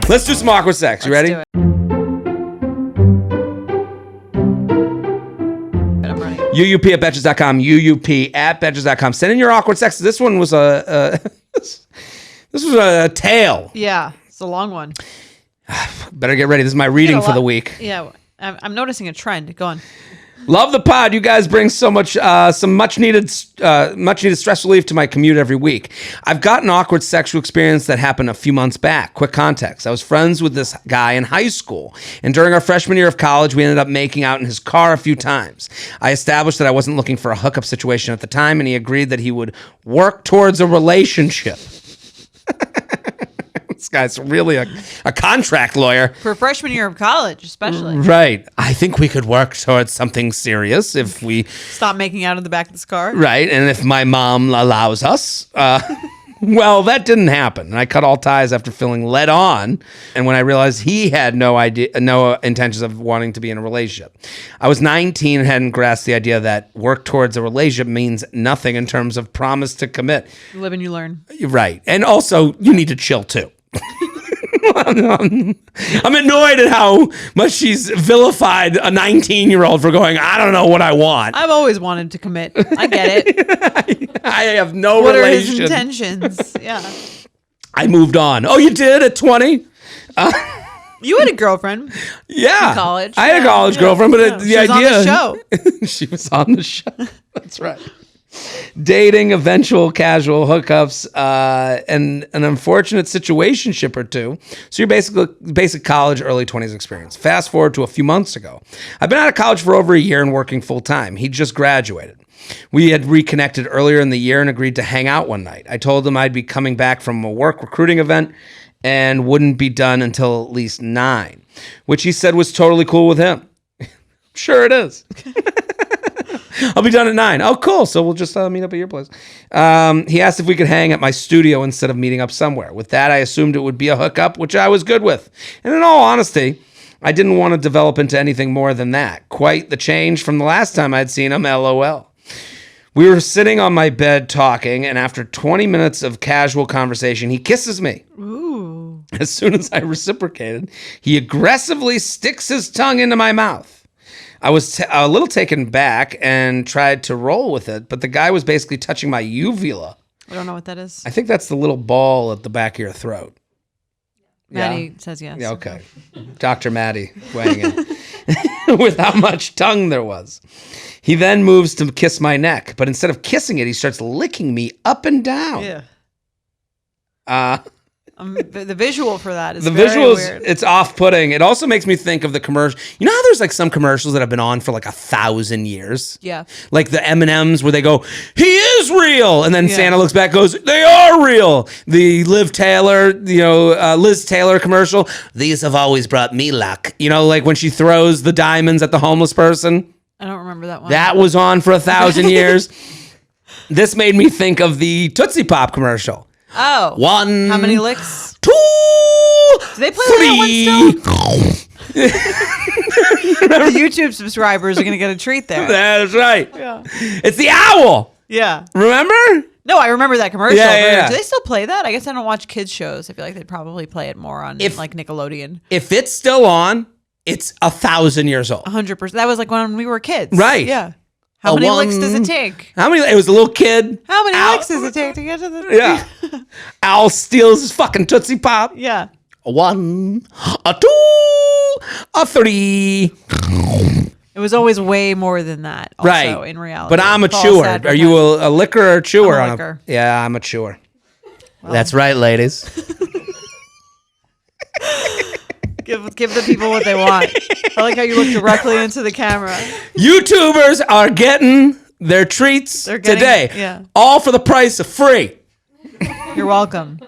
Let's do some awkward sex. You ready? Do it. UUP@Betches.com. UUP@Betches.com. Send in your awkward sex. This one was this was a tale. Yeah, it's a long one. Better get ready. This is my reading for the week. Yeah, I'm noticing a trend. Go on. Love the pod. You guys bring so much, some much needed stress relief to my commute every week. I've got an awkward sexual experience that happened a few months back. Quick context. I was friends with this guy in high school, and during our freshman year of college, we ended up making out in his car a few times. I established that I wasn't looking for a hookup situation at the time, and he agreed that he would work towards a relationship. This guy's really a contract lawyer. For freshman year of college, especially. Right. I think we could work towards something serious if we... Stop making out in the back of this car. Right. And if my mom allows us. Well, that didn't happen. And I cut all ties after feeling led on. And when I realized he had no intentions of wanting to be in a relationship. I was 19 and hadn't grasped the idea that work towards a relationship means nothing in terms of promise to commit. You live and you learn. Right. And also, you need to chill too. I'm annoyed at how much she's vilified a 19-year-old for going, I don't know what I want. I've always wanted to commit. I get it. I have no what relation. What are his intentions? Yeah. I moved on. Oh, you did at 20? You had a girlfriend. Yeah. In college. I had a college girlfriend, but the idea. She was on the show. She was on the show. That's right. Dating, eventual casual hookups, and an unfortunate situationship or two. So your basic college, early 20s experience. Fast forward to a few months ago. I've been out of college for over a year and working full time. He just graduated. We had reconnected earlier in the year and agreed to hang out one night. I told him I'd be coming back from a work recruiting event and wouldn't be done until at least 9, which he said was totally cool with him. Sure it is. I'll be done at 9. Oh, cool. So we'll just meet up at your place. He asked if we could hang at my studio instead of meeting up somewhere. With that, I assumed it would be a hookup, which I was good with. And in all honesty, I didn't want to develop into anything more than that. Quite the change from the last time I'd seen him, LOL. We were sitting on my bed talking, and after 20 minutes of casual conversation, he kisses me. Ooh. As soon as I reciprocated, he aggressively sticks his tongue into my mouth. I was a little taken back and tried to roll with it, but the guy was basically touching my uvula. I don't know what that is. I think that's the little ball at the back of your throat. Maddie says yes. Yeah, okay. Dr. Maddie weighing in with how much tongue there was. He then moves to kiss my neck, but instead of kissing it, he starts licking me up and down. Yeah. The visual for that is the very visuals. Weird. It's off-putting. It also makes me think of the commercial. You know how there's like some commercials that have been on for like 1,000 years. Yeah. Like the M&Ms where they go, "He is real," and then Santa looks back, goes, "They are real." The Liz Taylor commercial. "These have always brought me luck." You know, like when she throws the diamonds at the homeless person. I don't remember that one. That was on for 1,000 years. This made me think of the Tootsie Pop commercial. Oh. 1. How many licks? 2. Do they play 3. that one still? The YouTube subscribers are going to get a treat there. That's right. Yeah. It's the owl. Yeah. Remember? No, I remember that commercial. Yeah. Do they still play that? I guess I don't watch kids shows. I feel like they'd probably play it more on like Nickelodeon. If it's still on, it's 1,000 years old. 100%. That was like when we were kids. Right. Yeah. How many licks does it take? How many? It was a little kid. How many licks does it take to get to the... Yeah. Owl steals his fucking Tootsie Pop. Yeah. A 1, a 2, a 3. It was always way more than that. Also, right. In reality. But I'm a chewer. Are you a licker or a chewer? I'm a licker. Yeah, I'm a chewer. Well. That's right, ladies. Give the people what they want. I like how you look directly into the camera. YouTubers are getting their treats today. Yeah. All for the price of free. You're welcome.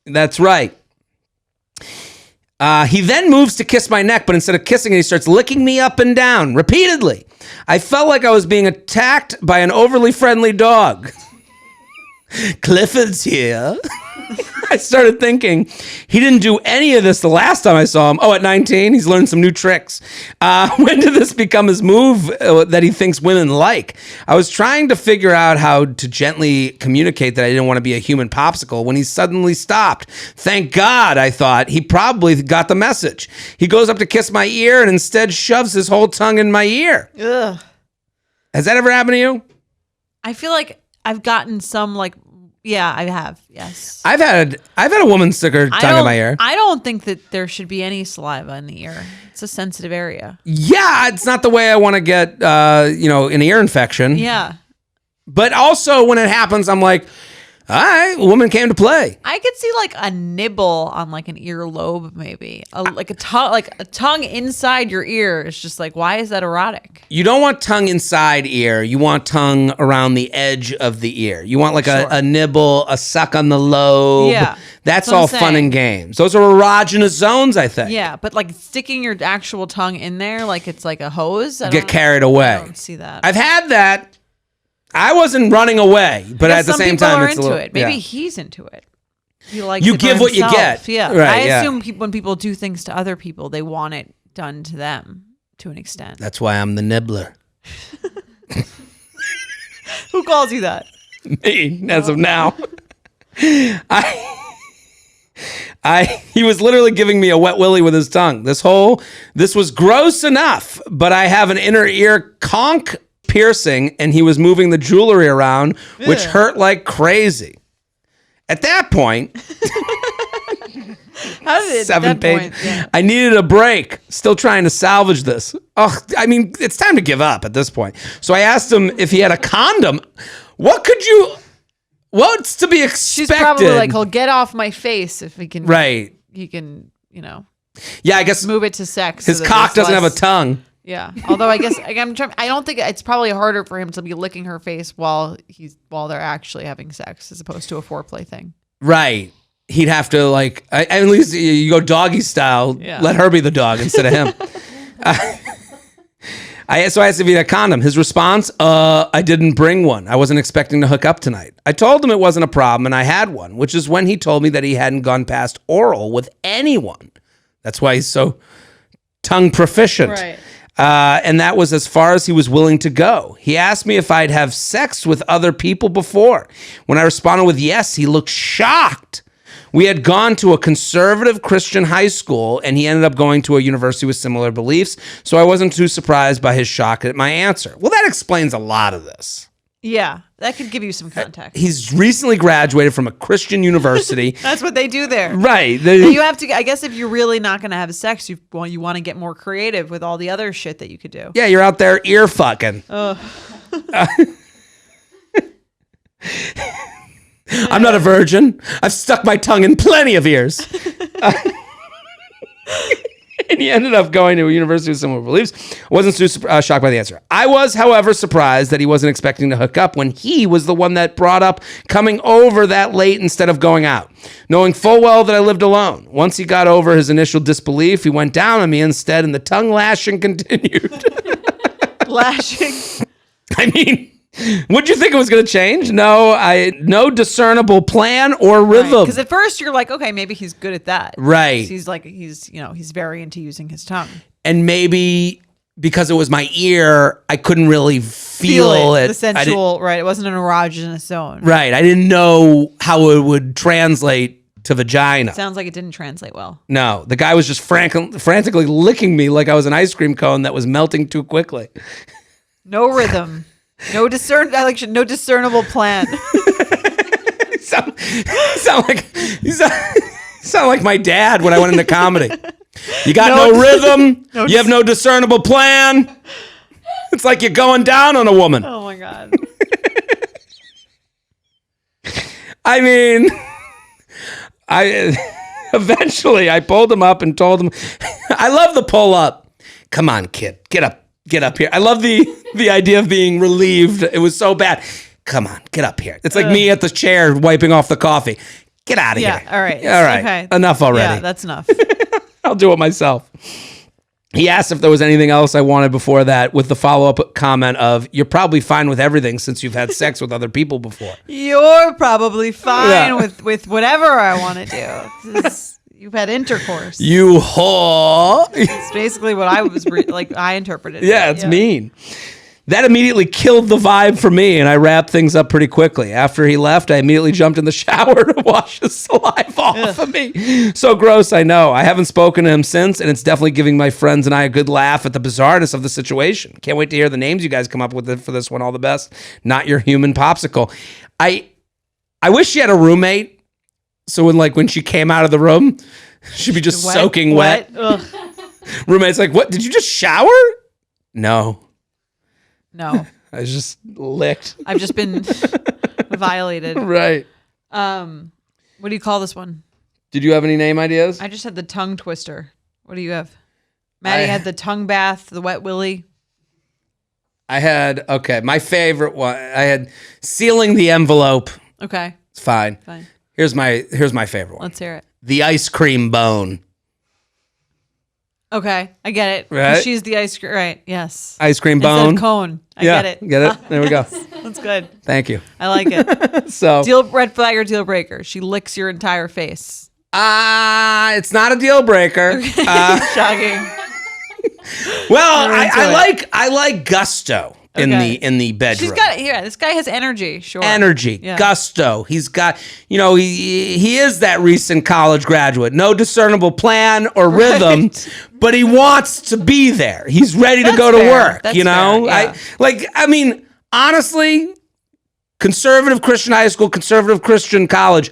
That's right. He then moves to kiss my neck, but instead of kissing it, he starts licking me up and down repeatedly. I felt like I was being attacked by an overly friendly dog. Clifford's here. I started thinking he didn't do any of this the last time I saw him. Oh, at 19, he's learned some new tricks. When did this become his move that he thinks women like? I was trying to figure out how to gently communicate that I didn't want to be a human popsicle when he suddenly stopped. Thank God, I thought. He probably got the message. He goes up to kiss my ear and instead shoves his whole tongue in my ear. Ugh. Has that ever happened to you? I feel like I've gotten some like... Yeah, I have. Yes. I've had a woman stick her tongue in my ear. I don't think that there should be any saliva in the ear. It's a sensitive area. Yeah, it's not the way I want to get an ear infection. Yeah. But also when it happens, I'm like, all right, woman came to play. I could see like a nibble on like an earlobe, maybe like a tongue inside your ear. Is just like, why is that erotic? You don't want tongue inside ear. You want tongue around the edge of the ear. You want like a nibble, a suck on the lobe. Yeah, that's all fun and games. Those are erogenous zones, I think. Yeah, but like sticking your actual tongue in there, like it's like a hose. Get carried away. I don't see that. I've had that. I wasn't running away, but at the same time, it's into it. Maybe he's into it. He likes you it give what you get. Yeah, right, I assume when people do things to other people, they want it done to them to an extent. That's why I'm the nibbler. Who calls you that? Me, as of now. He was literally giving me a wet willy with his tongue. This was gross enough, but I have an inner ear conch piercing, and he was moving the jewelry around, which hurt like crazy. At that point, how did it, 7 pages. Yeah. I needed a break. Still trying to salvage this. Oh, I mean, it's time to give up at this point. So I asked him if he had a condom. What's to be expected? She's probably like, he'll get off my face if he can. Right. He can, Yeah, I guess move it to sex. His cock doesn't have a tongue. Yeah. Although I guess I don't think it's probably harder for him to be licking her face while they're actually having sex as opposed to a foreplay thing. Right. He'd have to at least you go doggy style. Yeah. Let her be the dog instead of him. So I asked if he had a condom. His response, I didn't bring one. I wasn't expecting to hook up tonight. I told him it wasn't a problem and I had one, which is when he told me that he hadn't gone past oral with anyone. That's why he's so tongue proficient. Right. And that was as far as he was willing to go. He asked me if I'd have sex with other people before. When I responded with yes, he looked shocked. We had gone to a conservative Christian high school, and he ended up going to a university with similar beliefs, so I wasn't too surprised by his shock at my answer. Well, that explains a lot of this. Yeah, that could give you some context. He's recently graduated from a Christian university. That's what they do there. Right. You have to, I guess if you're really not going to have sex, you want to get more creative with all the other shit that you could do. Yeah, you're out there ear fucking. I'm not a virgin. I've stuck my tongue in plenty of ears. And he ended up going to a university with similar beliefs. Wasn't too shocked by the answer. I was, however, surprised that he wasn't expecting to hook up when he was the one that brought up coming over that late instead of going out, knowing full well that I lived alone. Once he got over his initial disbelief, he went down on me instead, and the tongue lashing continued. Lashing? I mean... Would you think it was going to change? No discernible plan or rhythm. Because at first you're like, okay, maybe he's good at that. Right. He's very into using his tongue. And maybe because it was my ear, I couldn't really feel it. The sensual, right? It wasn't an erogenous zone. Right. I didn't know how it would translate to vagina. Sounds like it didn't translate well. No, the guy was just frantically licking me like I was an ice cream cone that was melting too quickly. No rhythm. No discernible plan. sound like my dad when I went into comedy. You got no rhythm. You have no discernible plan. It's like you're going down on a woman. Oh my God. I mean, eventually I pulled him up and told him, I love the pull up. Come on, kid, get up here. I love the idea of being relieved. It was so bad. Come on, get up here. It's like me at the chair wiping off the coffee. Get out of here. All right. Okay. Enough already. Yeah, that's enough. I'll do it myself. He asked if there was anything else I wanted before that, with the follow-up comment of, you're probably fine with everything since you've had sex with other people before. You're probably fine with whatever I want to do. You've had intercourse. You whore. It's basically what I was I interpreted. Yeah, it's mean. That immediately killed the vibe for me, and I wrapped things up pretty quickly. After he left, I immediately jumped in the shower to wash his saliva off of me. So gross, I know. I haven't spoken to him since, and it's definitely giving my friends and I a good laugh at the bizarreness of the situation. Can't wait to hear the names you guys come up with for this one. All the best. Not your human popsicle. I wish she had a roommate. So when she came out of the room, she'd be just soaking wet. Roommate's like, what? Did you just shower? No. I was just licked. I've just been violated. Right. What do you call this one? Did you have any name ideas? I just had the tongue twister. What do you have? Maddie had the tongue bath, the wet willy. I had, my favorite one. I had sealing the envelope. Okay. It's fine. Here's my favorite one. Let's hear it. The ice cream bone. Okay, I get it. Right? She's the ice cream. Right, yes. Ice cream bone. Instead of cone. I get it. Get it? There we go. That's good. Thank you. I like it. So red flag or deal breaker? She licks your entire face. It's not a deal breaker. Okay. Shocking. Well, I like gusto. in the bedroom. She's got this guy has energy, sure. Energy, gusto. He's got, he is that recent college graduate. No discernible plan or rhythm, but he wants to be there. He's ready to go to work, That's fair, yeah. Honestly, conservative Christian high school, conservative Christian college,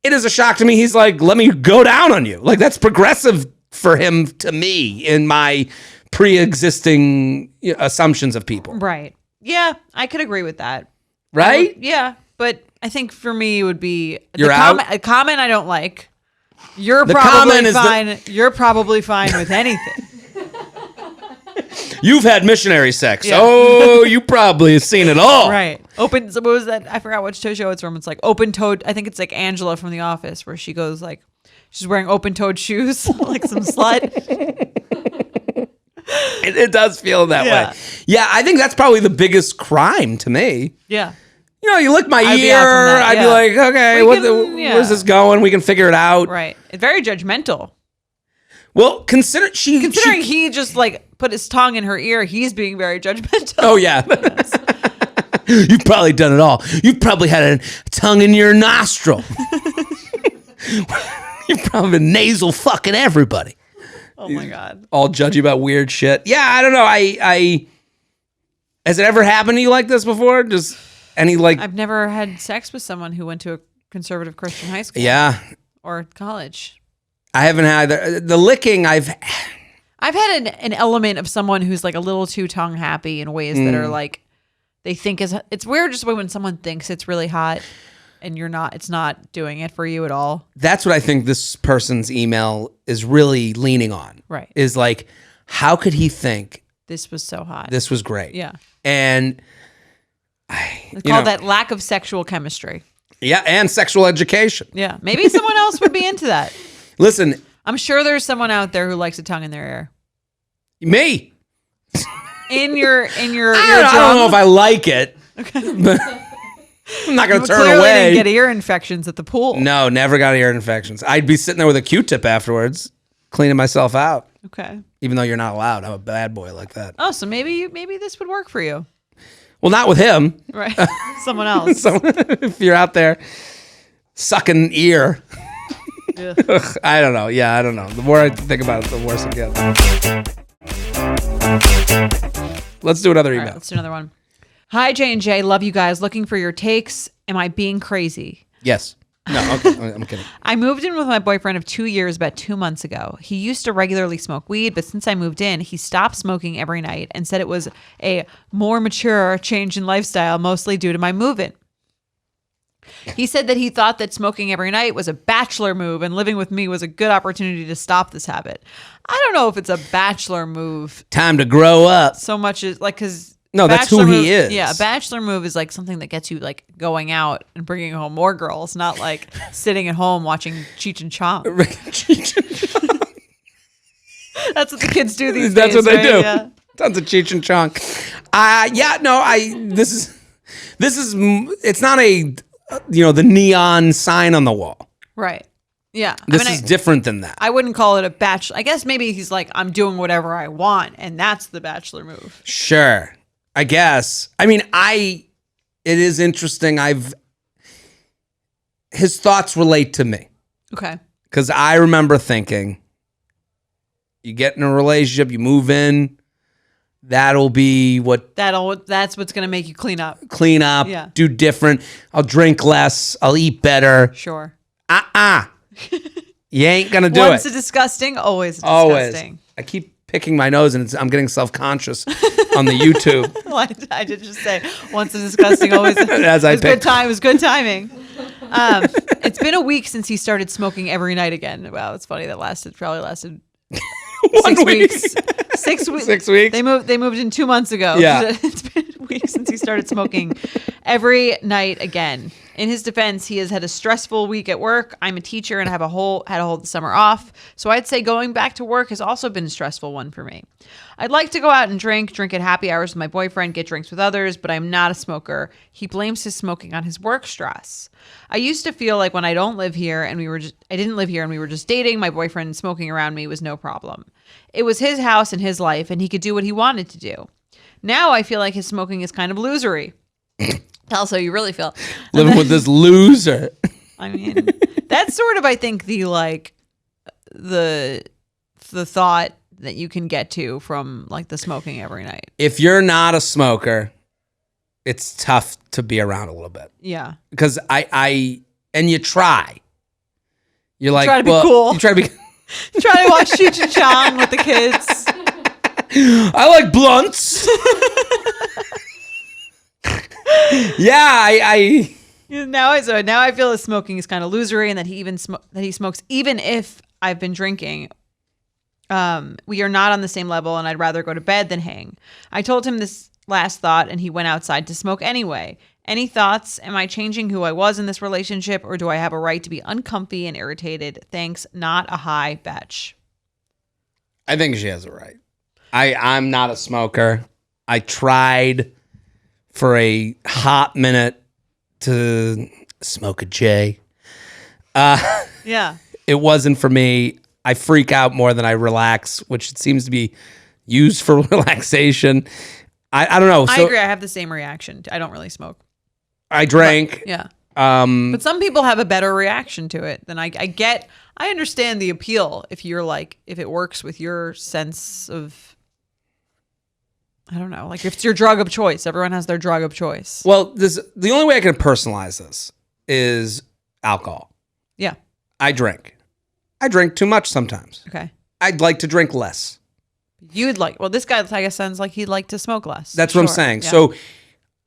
it is a shock to me. He's like, let me go down on you. Like, that's progressive for him to me in my pre-existing assumptions of people. Right. Yeah, I could agree with that. Right? Yeah, but I think for me it would be a comment I don't like. You're probably fine. You're probably fine with anything. You've had missionary sex. Yeah. Oh, you probably have seen it all. Right. What was that? I forgot which show it's from. It's like open-toed. I think it's like Angela from The Office where she goes like, she's wearing open-toed shoes like some slut. It does feel that way. Yeah, I think that's probably the biggest crime to me. Yeah. You lick my ear, I'd be like, okay, where's this going? We can figure it out. Right. It's very judgmental. Well, considering he just like put his tongue in her ear, he's being very judgmental. Oh, yeah. Yes. You've probably done it all. You've probably had a tongue in your nostril. You've probably been nasal fucking everybody. Oh, my God. All judgy about weird shit. Yeah, I don't know. Has it ever happened to you like this before? I've never had sex with someone who went to a conservative Christian high school. Yeah. Or college. I haven't had the licking. I've had an element of someone who's like a little too tongue happy in ways that are like they think it's weird just when someone thinks it's really hot and it's not doing it for you at all. That's what I think this person's email is really leaning on. Right. Is like, how could he think this was so hot? This was great. Yeah. And they call that lack of sexual chemistry. Yeah, and sexual education. Yeah. Maybe someone else would be into that. Listen, I'm sure there's someone out there who likes a tongue in their ear. Me. In your I don't know if I like it. Okay. But I'm not going to turn away. Didn't get ear infections at the pool. No, never got ear infections. I'd be sitting there with a Q-tip afterwards, cleaning myself out. Okay. Even though you're not allowed. I'm a bad boy like that. Oh, so maybe this would work for you. Well, not with him. Right. Someone else. If you're out there sucking ear. Yeah. I don't know. Yeah, I don't know. The more I think about it, the worse it gets. Let's do another email. Right, let's do another one. Hi, J&J. Love you guys. Looking for your takes. Am I being crazy? Yes. No, okay. I'm kidding. I moved in with my boyfriend of 2 years about 2 months ago. He used to regularly smoke weed, but since I moved in, he stopped smoking every night and said it was a more mature change in lifestyle, mostly due to my move-in. He said that he thought that smoking every night was a bachelor move and living with me was a good opportunity to stop this habit. I don't know if it's a bachelor move. Time to grow up. So much as like, because no, that's who he is. Yeah, a bachelor move is like something that gets you like going out and bringing home more girls, not like sitting at home watching Cheech and Chong. Cheech and Chong. That's what the kids do these days. That's what they right? do. Yeah. Tons of Cheech and Chong. This is it's not a the neon sign on the wall. Right. Yeah. This is different than that. I wouldn't call it a bachelor. I guess maybe he's like, I'm doing whatever I want, and that's the bachelor move. Sure. I guess. I mean, it is interesting. His thoughts relate to me. Okay. Because I remember thinking, you get in a relationship, you move in, that'll be that's what's going to make you clean up. Yeah. Do different. I'll drink less. I'll eat better. Sure. You ain't going to do it. Once a disgusting, always a disgusting. Always. I keep picking my nose and I'm getting self-conscious on the YouTube. Well, I did just say once a disgusting, always a it was good timing. It's been a week since he started smoking every night again. Wow, it's funny. That probably lasted 6 weeks. 6 weeks. 6 weeks. They moved in 2 months ago. Yeah. It's been a week since he started smoking every night again. In his defense, he has had a stressful week at work. I'm a teacher and I had a whole the summer off. So I'd say going back to work has also been a stressful one for me. I'd like to go out and drink at happy hours with my boyfriend, get drinks with others, but I'm not a smoker. He blames his smoking on his work stress. I used to feel like when I didn't live here and we were just dating, my boyfriend smoking around me was no problem. It was his house and his life and he could do what he wanted to do. Now I feel like his smoking is kind of losery. Tell us how you really feel. Living with this loser. I mean, that's sort of, I think, the thought that you can get to from like the smoking every night. If you're not a smoker, it's tough to be around a little bit. Yeah. Because and you try. You're like, try to be cool. You try to be try to watch Cheech and Chong with the kids. I like blunts. Yeah, now I feel his smoking is kind of losery, and that he smokes even if I've been drinking. We are not on the same level, and I'd rather go to bed than hang. I told him this last thought, and he went outside to smoke anyway. Any thoughts? Am I changing who I was in this relationship, or do I have a right to be uncomfy and irritated? Thanks, not a high betch. I think she has a right. I'm not a smoker. I tried for a hot minute to smoke a J. Yeah. It wasn't for me. I freak out more than I relax, which seems to be used for relaxation. I don't know. I agree. I have the same reaction. I don't really smoke. I drank. But, yeah. But some people have a better reaction to it than I get. I understand the appeal if it works with your sense of, I don't know, like if it's your drug of choice. Everyone has their drug of choice. Well, the only way I can personalize this is alcohol. Yeah. I drink too much sometimes. Okay. I'd like to drink less. This guy, I guess, sounds like he'd like to smoke less. That's what I'm saying. Yeah. So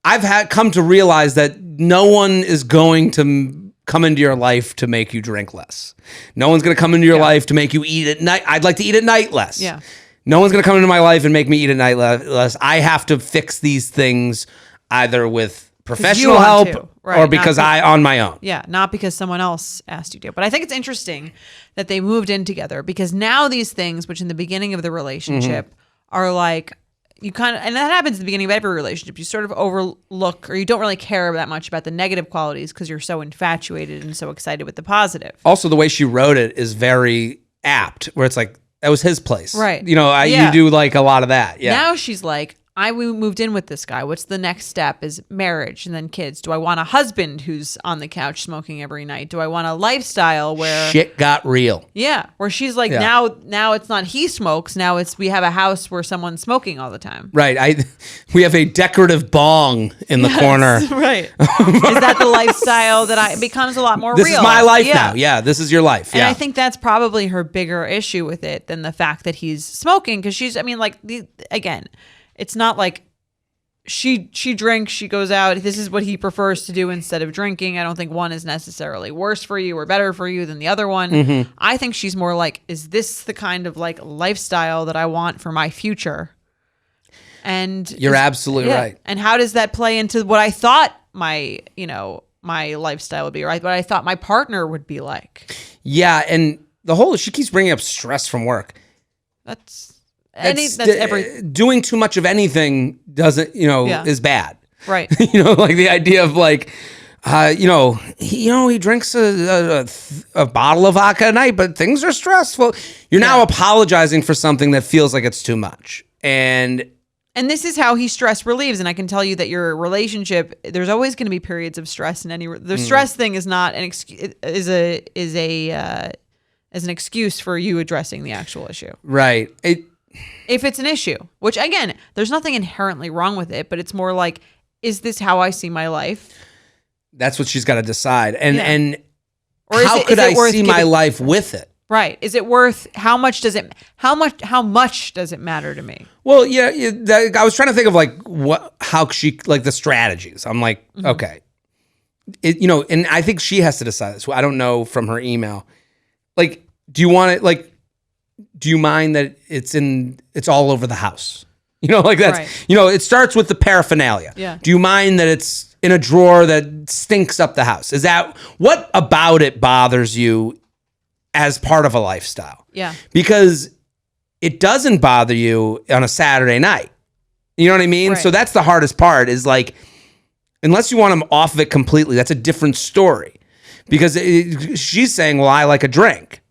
I've come to realize that no one is going to come into your life to make you drink less. No one's going to come into your life to make you eat at night. I'd like to eat at night less. Yeah. No one's going to come into my life and make me eat at night less. I have to fix these things either with professional help or because on my own. Yeah, not because someone else asked you to. But I think it's interesting that they moved in together, because now these things, which in the beginning of the relationship are like, you kind of, and that happens at the beginning of every relationship. You sort of overlook, or you don't really care that much about the negative qualities because you're so infatuated and so excited with the positive. Also, the way she wrote it is very apt, where it's like, that was his place. Right. You know, you do like a lot of that. Yeah. Now she's like, we moved in with this guy. What's the next step? Is marriage and then kids. Do I want a husband who's on the couch smoking every night? Do I want a lifestyle where shit got real? Yeah, where she's like, now it's not he smokes. Now it's we have a house where someone's smoking all the time. Right. We have a decorative bong in the corner. Right. Is that the lifestyle that it becomes a lot more real? This is my life now. Yeah, this is your life. And I think that's probably her bigger issue with it than the fact that he's smoking, because again, it's not like she drinks, she goes out. This is what he prefers to do instead of drinking. I don't think one is necessarily worse for you or better for you than the other one. Mm-hmm. I think she's more like, is this the kind of like lifestyle that I want for my future? And you're absolutely right. And how does that play into what I thought my lifestyle would be, right? What I thought my partner would be like. Yeah, and she keeps bringing up stress from work. That's doing too much of anything doesn't, is bad. Right. Like the idea of like, he drinks a bottle of vodka a night, but things are stressful. You're now apologizing for something that feels like it's too much. And this is how he stress relieves. And I can tell you that your relationship, there's always going to be periods of stress, and the stress thing is not an excuse, is an excuse for you addressing the actual issue. Right. If it's an issue, which again, there's nothing inherently wrong with it, but it's more like, is this how I see my life? That's what she's got to decide. And how could I see my life with it? Right. Is it worth, how much does it matter to me? Well, I was trying to think of like how she, like the strategies. I'm like, okay. And I think she has to decide this. I don't know from her email. Like, do you want it, like, do you mind that it's all over the house? Like that's, right. It starts with the paraphernalia. Yeah. Do you mind that it's in a drawer that stinks up the house? What about it bothers you as part of a lifestyle? Yeah. Because it doesn't bother you on a Saturday night. You know what I mean? Right. So that's the hardest part, is like, unless you want them off of it completely, that's a different story. Because she's saying, well, I like a drink.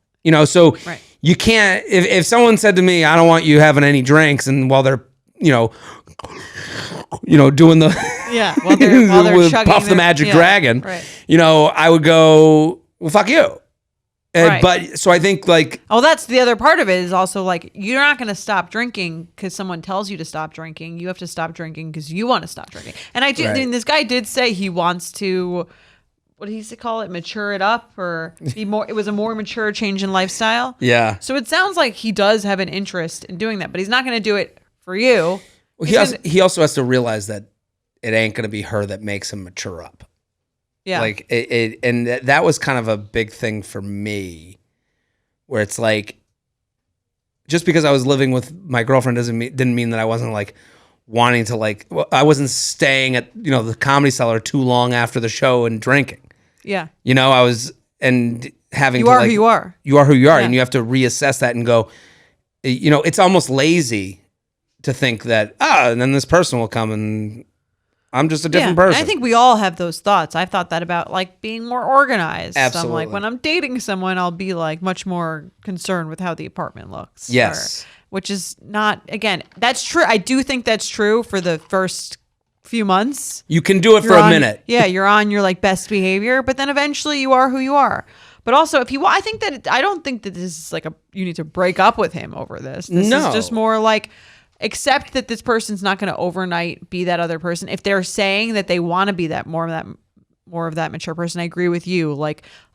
So you can't, if someone said to me, I don't want you having any drinks, and while they're, doing the while they're chugging Puff the Magic Dragon. Right. I would go, well, fuck you. Right. But so I think that's the other part of it is also you're not going to stop drinking because someone tells you to stop drinking. You have to stop drinking because you want to stop drinking. And I mean, this guy did say he wants to, what did he call it? Mature it up or be more, it was a more mature change in lifestyle. Yeah. So it sounds like he does have an interest in doing that, but he's not going to do it for you. Well, he also has to realize that it ain't going to be her that makes him mature up. Yeah. And that was kind of a big thing for me where it's just because I was living with my girlfriend didn't mean that I wasn't wanting to I wasn't staying at, the Comedy Cellar too long after the show and drinking. Yeah. I was and having you are who you are. You are who you are. Yeah. And you have to reassess that and go, it's almost lazy to think that, and then this person will come and I'm just a different person. I think we all have those thoughts. I've thought that about being more organized. Absolutely. So I'm when I'm dating someone, I'll be much more concerned with how the apartment looks. Yes. Which is not, again, that's true. I do think that's true for the first few months. You can do it for a minute. Yeah, you're on your best behavior, but then eventually you are who you are. But also, if you, I think that I don't think that this is you need to break up with him over this. This is just more accept that this person's not going to overnight be that other person. If they're saying that they want to be that more of that mature person, I agree with you.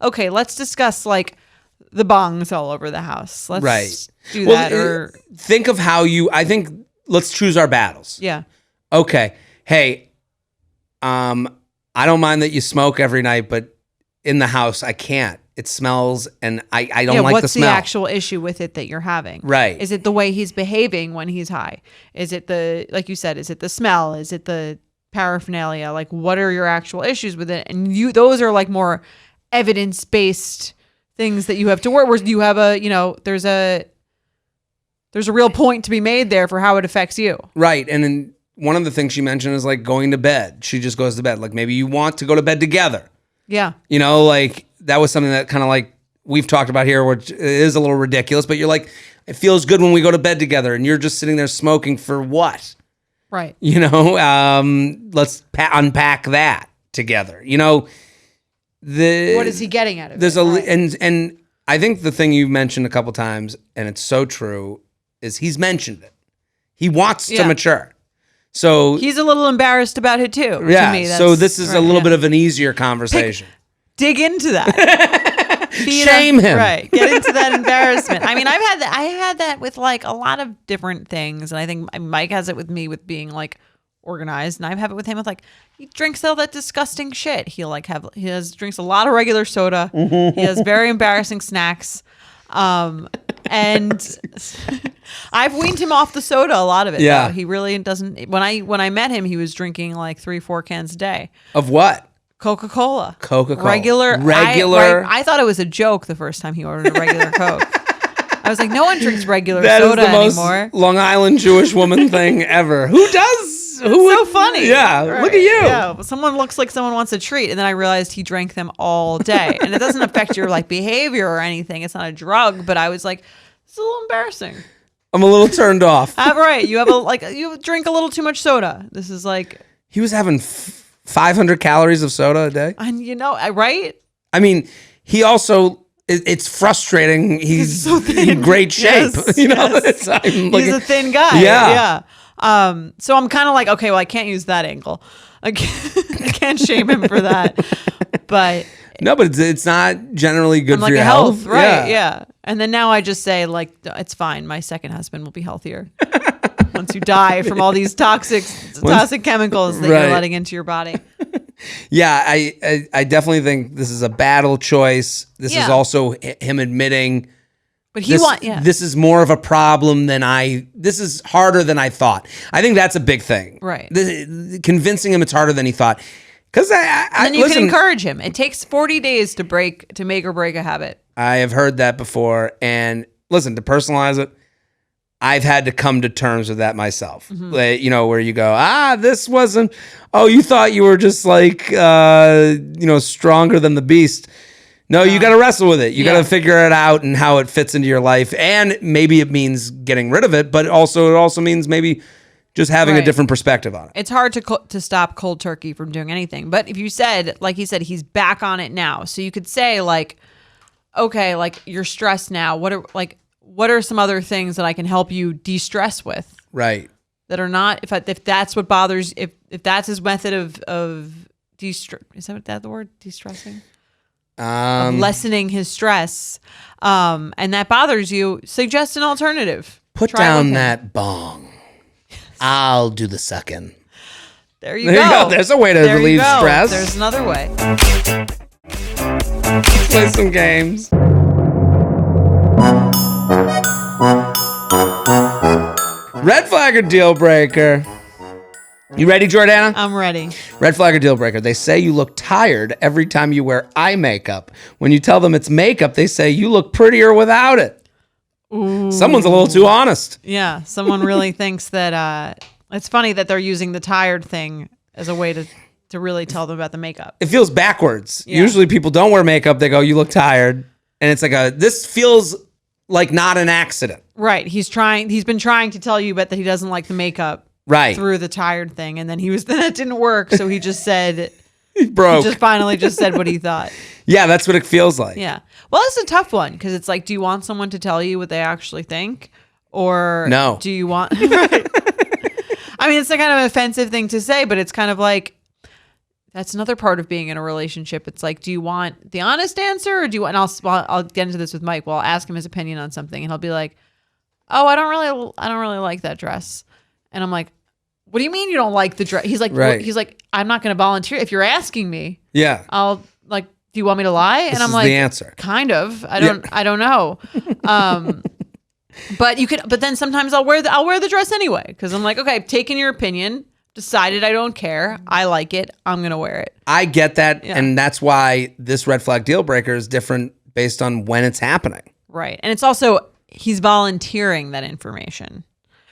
Okay, let's discuss the bongs all over the house. Let's do that. Or think of how I think let's choose our battles. Yeah. Okay. Hey, I don't mind that you smoke every night, but in the house I can't. It smells, and I don't like the smell. What's the actual issue with it that you're having? Right. Is it the way he's behaving when he's high? Is it like you said, is it the smell? Is it the paraphernalia? What are your actual issues with it? And those are more evidence-based things that you have to work, where you have there's a real point to be made there for how it affects you. Right. And then one of the things she mentioned is going to bed. She just goes to bed. Maybe you want to go to bed together. Yeah. That was something that kind of we've talked about here, which is a little ridiculous, but you're it feels good when we go to bed together and you're just sitting there smoking for what? Right. Let's unpack that together. What is he getting out of it? And I think the thing you mentioned a couple times, and it's so true, is he's mentioned it. He wants to mature. So he's a little embarrassed about it too. Yeah. To me, so this is a little bit of an easier conversation. Dig into that. Shame him. Right. Get into that embarrassment. I mean, I had that with a lot of different things, and I think Mike has it with me with being organized, and I have it with him with he drinks all that disgusting shit. He'll drinks a lot of regular soda. He has very embarrassing snacks. And I've weaned him off the soda, a lot of it. Yeah. Though. He really doesn't. When I met him, he was drinking 3-4 cans a day. Of what? Coca-Cola. Regular. I thought it was a joke the first time he ordered a regular Coke. I was no one drinks regular soda anymore. That is the most Long Island Jewish woman thing ever. Who does? So funny. Yeah, right. Look at you. Yeah, someone looks like someone wants a treat, and then I realized he drank them all day. And it doesn't affect your behavior or anything. It's not a drug, but I was it's a little embarrassing. I'm a little turned off. Right. You have you drink a little too much soda. This is he was having 500 calories of soda a day. And right? I mean, he also, it's frustrating. He's so thin. In great shape. Yes, he's a thin guy. Yeah. So I'm kind of okay, well, I can't use that angle. I can't shame him for that. But no, but it's not generally good for your health. Right. Yeah. And then now I just say it's fine. My second husband will be healthier. Once you die from all these toxic chemicals that you're letting into your body. Yeah, I definitely think this is a battle choice. This is also him admitting. But this is more of a problem than this is harder than I thought. I think that's a big thing. Right. Convincing him it's harder than he thought. Because then you can encourage him. It takes 40 days to make or break a habit. I have heard that before. And listen, to personalize it, I've had to come to terms with that myself. Mm-hmm. Where you go, this wasn't, you thought you were just stronger than the beast. No, you got to wrestle with it. You got to figure it out and how it fits into your life. And maybe it means getting rid of it, but it also means maybe just having a different perspective on it. It's hard to stop cold turkey from doing anything. But if you said, like he said, he's back on it now. So you could say like, okay, like you're stressed now. What are some other things that I can help you de-stress with? Right. That are not, if that's what bothers, if that's his method of de-stress, is that the word? De-stressing? Of lessening his stress, and that bothers you, suggest an alternative. Put down that bong. I'll do the sucking. There you go. There's a way to relieve stress. There's another way. Let's play some games. Red flag or deal breaker? You ready, Jordana? I'm ready. Red flag or deal breaker. They say you look tired every time you wear eye makeup. When you tell them it's makeup, they say you look prettier without it. Ooh. Someone's a little too honest. Yeah, someone really thinks that it's funny that they're using the tired thing as a way to really tell them about the makeup. It feels backwards. Yeah. Usually people don't wear makeup. They go, you look tired. And it's like this feels like not an accident. Right. He's been trying to tell you that he doesn't like the makeup. Right. Through the tired thing. And then that didn't work. So he just said, he broke. He just finally said what he thought. Yeah, that's what it feels like. Yeah. Well, it's a tough one because it's like, do you want someone to tell you what they actually think? Or no. Do you want... Right. I mean, it's a kind of offensive thing to say, but it's kind of like, that's another part of being in a relationship. It's like, do you want the honest answer or do you want... And I'll get into this with Mike. Well, I'll ask him his opinion on something and he'll be like, oh, I don't really like that dress. And I'm like, what do you mean you don't like the dress? He's like, right. He's like, I'm not going to volunteer. If you're asking me, yeah, I'll like, do you want me to lie? And I'm like, the answer. Kind of. I don't know. But then sometimes I'll wear the dress anyway. Cause I'm like, okay, I've taken your opinion, decided I don't care. I like it. I'm going to wear it. I get that. Yeah. And that's why this red flag deal breaker is different based on when it's happening. Right. And it's also, he's volunteering that information.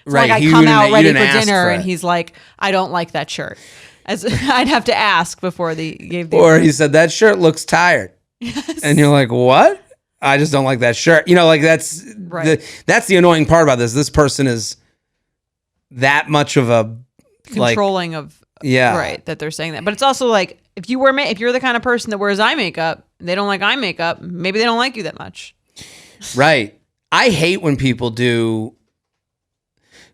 It's right. Like I come out ready for dinner and he's like, I don't like that shirt. As I'd have to ask before they gave the Or he said, that shirt looks tired. Yes. And you're like, what? I just don't like that shirt. You know, like that's right. That's the annoying part about this. This person is that much of a controlling of right, that they're saying that. But it's also like if you're the kind of person that wears eye makeup and they don't like eye makeup, maybe they don't like you that much. Right. I hate when people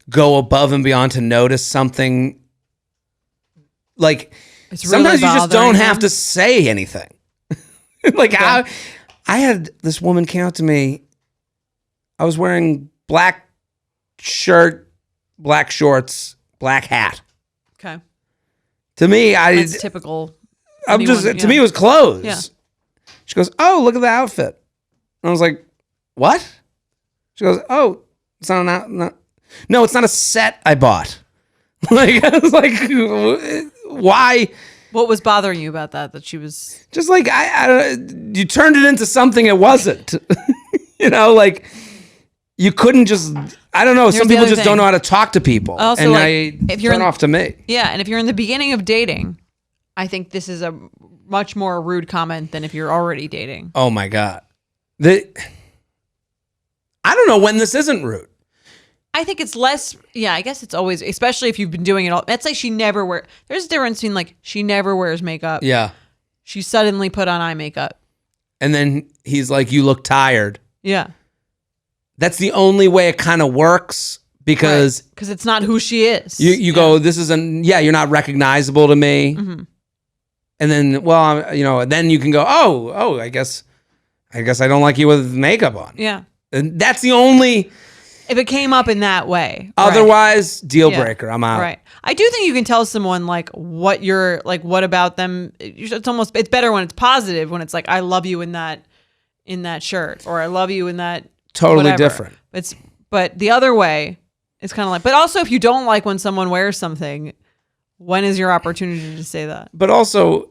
go above and beyond to notice something. Like it's really sometimes you just don't have to say anything. Like okay. I had this woman came out to me. I was wearing black shirt, black shorts, black hat. Okay. To me, that's typical. To me, it was clothes. Yeah. She goes, "Oh, look at the outfit." And I was like, "What?" She goes, "Oh, it's not no, it's not a set I bought." Like I was like, "Why?" What was bothering you about that? That she was just like you turned it into something it wasn't. You know, like you couldn't just. I don't know. Some people just don't know how to talk to people, also, and like, turn off to me. Yeah, and if you're in the beginning of dating, I think this is a much more rude comment than if you're already dating. Oh my God, I don't know when this isn't rude. I think it's less, yeah, I guess it's always, especially if you've been doing it all. Let's say there's a difference between like, she never wears makeup. Yeah. She suddenly put on eye makeup. And then he's like, you look tired. Yeah. That's the only way it kind of works because. Because it's not who she is. You go, you're not recognizable to me. Mm-hmm. And then, then you can go, oh, I guess I don't like you with makeup on. Yeah. And that's the only. If it came up in that way. Otherwise, deal breaker. I'm out. Right. I do think you can tell someone like what about them. It's better when it's positive, when it's like, I love you in that shirt, or I love you in that. Totally whatever. different. But the other way, it's kind of like, but also if you don't like when someone wears something, when is your opportunity to say that? But also,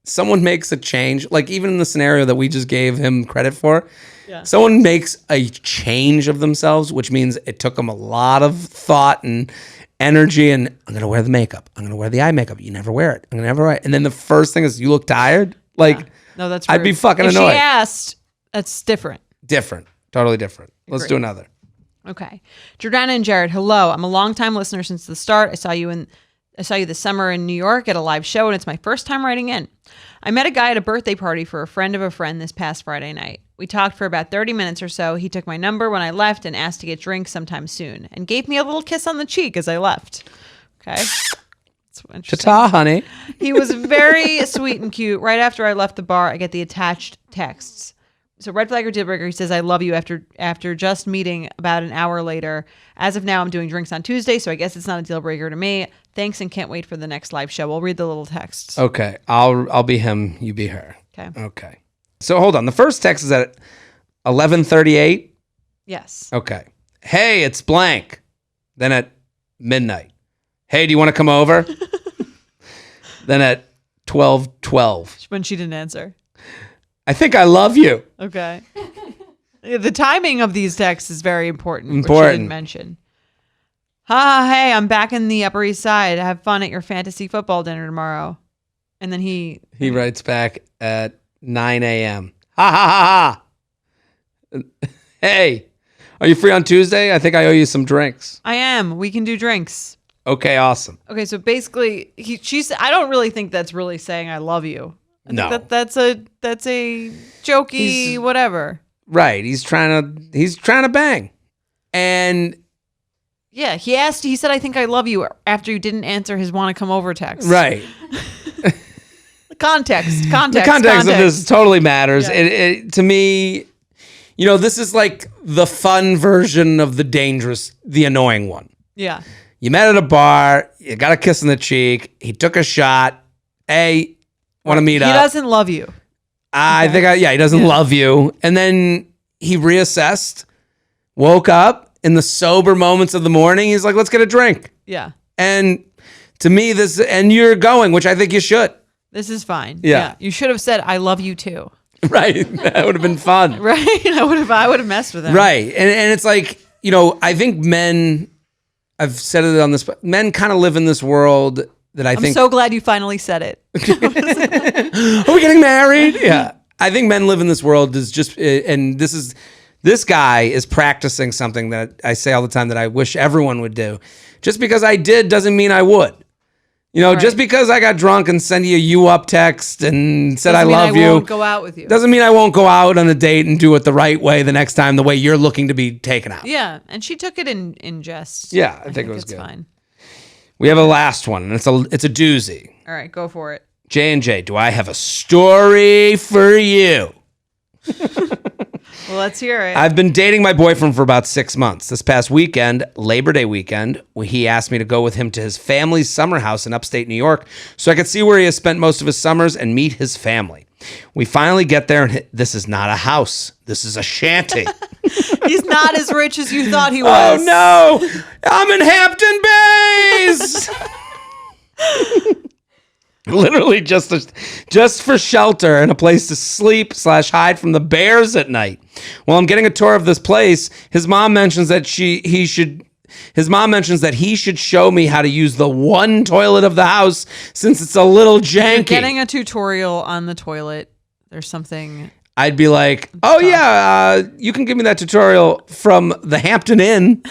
someone makes a change, like even in the scenario that we just gave him credit for. Yeah. Someone makes a change of themselves, which means it took them a lot of thought and energy. And I'm going to wear the makeup. I'm going to wear the eye makeup. You never wear it. I'm going to never wear it. And then the first thing is, you look tired. Like, yeah. No, that's rude. I'd be fucking annoyed. If she asked, that's different. Different. Totally different. Let's do another. Okay. Jordana and Jared, hello. I'm a longtime listener since the start. I saw you this summer in New York at a live show, and it's my first time writing in. I met a guy at a birthday party for a friend of a friend this past Friday night. We talked for about 30 minutes or so. He took my number when I left and asked to get drinks sometime soon and gave me a little kiss on the cheek as I left. Okay. Ta-ta, honey. He was very sweet and cute. Right after I left the bar, I get the attached texts. So red flag or deal breaker, he says, I love you after just meeting about an hour later. As of now, I'm doing drinks on Tuesday, so I guess it's not a deal breaker to me. Thanks and can't wait for the next live show. We'll read the little texts. Okay. I'll be him, you be her. Okay. So hold on. The first text is at 11:38? Yes. Okay. Hey, it's blank. Then at midnight. Hey, do you want to come over? Then at 12:12. When she didn't answer. I think I love you. Okay. The timing of these texts is very important. Which you didn't mention. Hey, I'm back in the Upper East Side. Have fun at your fantasy football dinner tomorrow. And then he writes back at 9 a.m. Ha ha ha ha. Hey, are you free on Tuesday? I think I owe you some drinks. I am. We can do drinks. Okay, awesome. So basically, I don't really think that's really saying I love you. No. That's a jokey whatever. Right. He's trying to bang. And yeah, he said I think I love you after you didn't answer his want to come over text. Right. The context of this totally matters. Yeah. To me, this is like the fun version of the annoying one. Yeah. You met at a bar, you got a kiss on the cheek, he took a shot. Hey, want to meet up? He doesn't love you. He doesn't love you. And then he reassessed, woke up in the sober moments of the morning. He's like, let's get a drink. Yeah. And to me, and you're going, which I think you should. This is fine. Yeah. You should have said, I love you too. Right. That would have been fun. Right. I would have messed with him. Right. And it's like, I think men, I've said it on this, but men kind of live in this world that I'm so glad you finally said it. Are we getting married? Yeah. I think men live in this world and this guy is practicing something that I say all the time that I wish everyone would do. Just because I did doesn't mean I would. Right. Just because I got drunk and sent you up text and said I love you. I won't go out with you. Doesn't mean I won't go out on a date and do it the right way the next time, the way you're looking to be taken out. Yeah. And she took it in jest. Yeah. I think it was it's good. Fine. We have a last one, and it's a doozy. All right, go for it. J&J, do I have a story for you? Well, let's hear it. I've been dating my boyfriend for about 6 months. This past weekend, Labor Day weekend, he asked me to go with him to his family's summer house in upstate New York so I could see where he has spent most of his summers and meet his family. We finally get there, and this is not a house. This is a shanty. He's not as rich as you thought he was. Oh, no. I'm in Hampton Bays. Literally just for shelter and a place to sleep / hide from the bears at night. While I'm getting a tour of this place, his mom mentions that he should show me how to use the one toilet of the house since it's a little janky. You're getting a tutorial on the toilet. There's something. I'd be like, oh yeah, you can give me that tutorial from the Hampton Inn.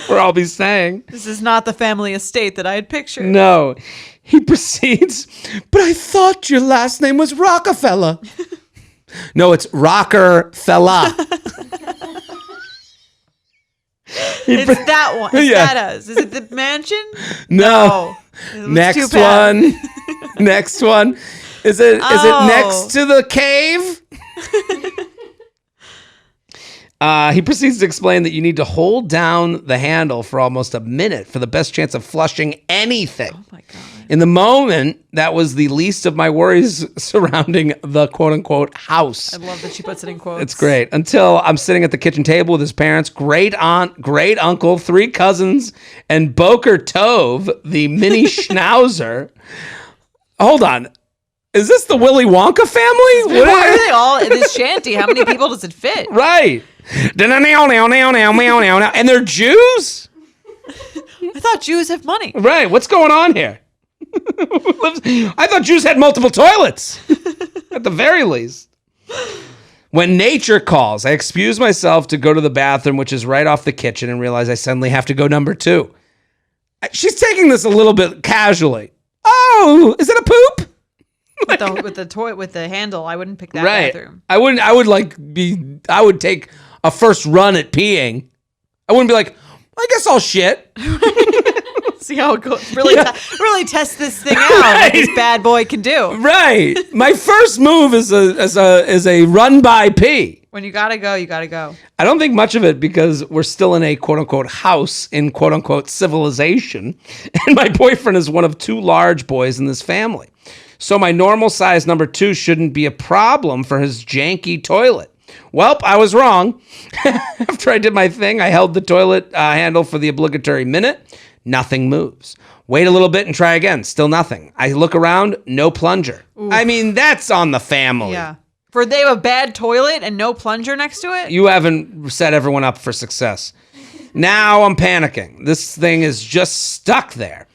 Where I'll be staying. This is not the family estate that I had pictured. No. He proceeds, but I thought your last name was Rockefeller. No, it's Rocker-fella. It's that one. It's that us. Is it the mansion? No. Next one. Next one. Is it next to the cave? He proceeds to explain that you need to hold down the handle for almost a minute for the best chance of flushing anything. Oh my God. In the moment, that was the least of my worries surrounding the quote-unquote house. I love that she puts it in quotes. It's great. Until I'm sitting at the kitchen table with his parents, great aunt, great uncle, 3 cousins, and Boker Tove, the mini schnauzer. Hold on. Is this the Willy Wonka family? Why are they all in this shanty? How many people does it fit? Right. And they're Jews? I thought Jews have money. Right. What's going on here? I thought Jews had multiple toilets. At the very least. When nature calls, I excuse myself to go to the bathroom, which is right off the kitchen, and realize I suddenly have to go number 2. She's taking this a little bit casually. Oh, is it a poop? with the handle, I wouldn't pick that bathroom. I would take a first run at peeing. I wouldn't be like, I guess I'll shit. See how it goes. Really test this thing out. What this bad boy can do. Right. My first move is a run by pee. When you gotta go, you gotta go. I don't think much of it because we're still in a quote unquote house in quote unquote civilization, and my boyfriend is one of 2 large boys in this family. So my normal size number 2 shouldn't be a problem for his janky toilet. Welp, I was wrong. After I did my thing, I held the toilet handle for the obligatory minute. Nothing moves. Wait a little bit and try again. Still nothing. I look around. No plunger. Oof. I mean, that's on the family. Yeah. For they have a bad toilet and no plunger next to it? You haven't set everyone up for success. Now I'm panicking. This thing is just stuck there.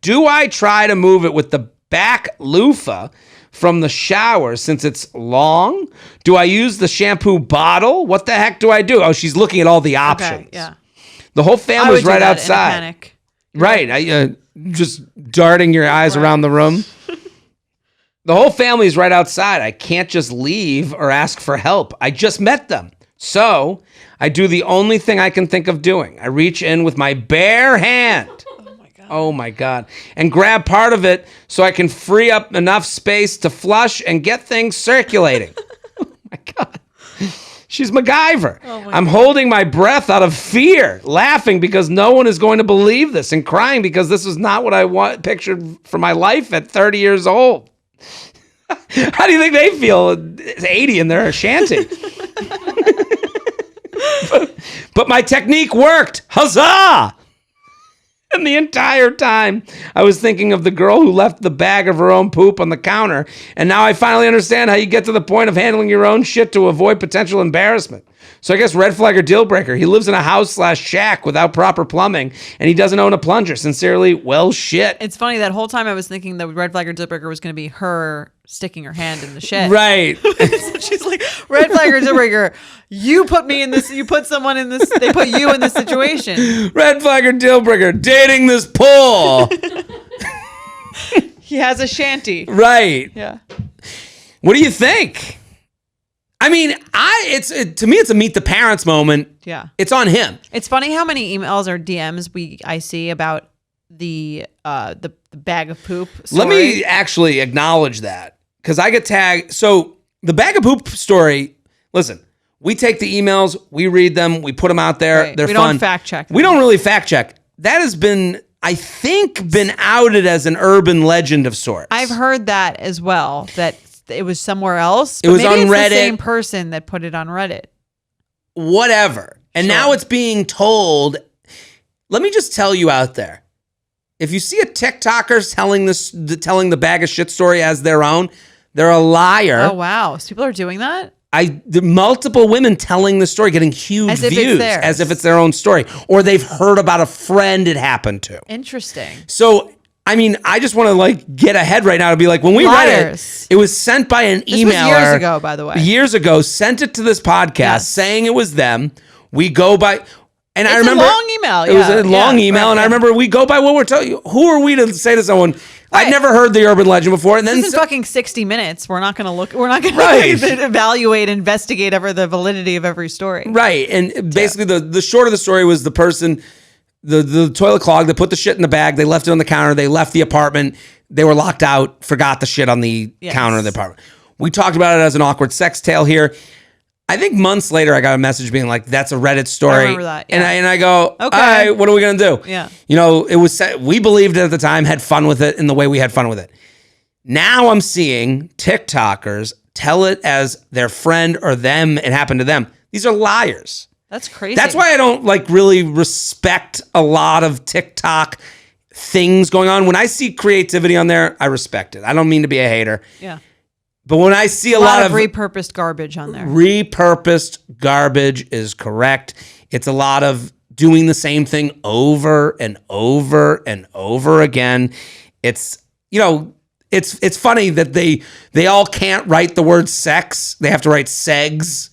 Do I try to move it with the back loofah from the shower since it's long? Do I use the shampoo bottle? What the heck do I do? Oh, she's looking at all the options. Okay, yeah. The whole family's right outside. In a panic. Right. Just darting your eyes around the room. The whole family's right outside. I can't just leave or ask for help. I just met them. So I do the only thing I can think of doing. I reach in with my bare hand. Oh my God. And grab part of it so I can free up enough space to flush and get things circulating. Oh my God. She's MacGyver. I'm holding my breath out of fear, laughing because no one is going to believe this, and crying because this was not what I pictured for my life at 30 years old. How do you think they feel? It's 80 and they're a shanty. but my technique worked. Huzzah! And the entire time, I was thinking of the girl who left the bag of her own poop on the counter. And now I finally understand how you get to the point of handling your own shit to avoid potential embarrassment. So I guess red flag or deal breaker. He lives in a house/shack without proper plumbing, and he doesn't own a plunger. Sincerely, well, shit. It's funny, that whole time I was thinking the red flag or deal breaker was going to be her sticking her hand in the shed. Right. So she's like, red flag or deal breaker, you put me in this, you put someone in this, they put you in this situation. Red flag or deal breaker, dating this pool. He has a shanty. Right. Yeah. What do you think? I mean, to me, it's a meet the parents moment. Yeah. It's on him. It's funny how many emails or DMs I see about the bag of poop story. Let me actually acknowledge that, because I get tagged. So the bag of poop story, listen, we take the emails, we read them, we put them out there. Right. They're fun. We don't fact check them. We don't really fact check. That has been, I think, been outed as an urban legend of sorts. I've heard that as well, that it was somewhere else. It was on it's Reddit. The same person that put it on Reddit. Whatever. And now it's being told. Let me just tell you out there, if you see a TikToker telling the bag of shit story as their own, they're a liar. Oh wow! So people are doing that. Multiple women telling the story, getting huge views as if it's their own story, or they've heard about a friend it happened to. Interesting. So, I mean, I just want to get ahead right now to be like, when we read it was sent by an emailer. This was years ago, by the way. Years ago, sent it to this podcast saying it was them. We go by, and I remember a long email. It was a long email, and I remember we go by what we're telling you. Who are we to say to someone? Right. I'd never heard the urban legend before. And then this is fucking 60 Minutes. We're not going to look. We're not going to evaluate, investigate the validity of every story. Right, and basically the short of the story was the person. The toilet clogged. They put the shit in the bag. They left it on the counter. They left the apartment. They were locked out. Forgot the shit on the counter of the apartment. We talked about it as an awkward sex tale here. I think months later, I got a message being like, "That's a Reddit story." I remember that. Yeah. And I go, "Okay, all right, what are we gonna do?" Yeah. You know, it was we believed it at the time, had fun with it in the way we had fun with it. Now I'm seeing TikTokers tell it as their friend or them. It happened to them. These are liars. That's crazy. That's why I don't really respect a lot of TikTok things going on. When I see creativity on there, I respect it. I don't mean to be a hater. Yeah. But when I see a lot of repurposed garbage on there. Repurposed garbage is correct. It's a lot of doing the same thing over and over and over again. It's, It's funny that they all can't write the word sex. They have to write segs.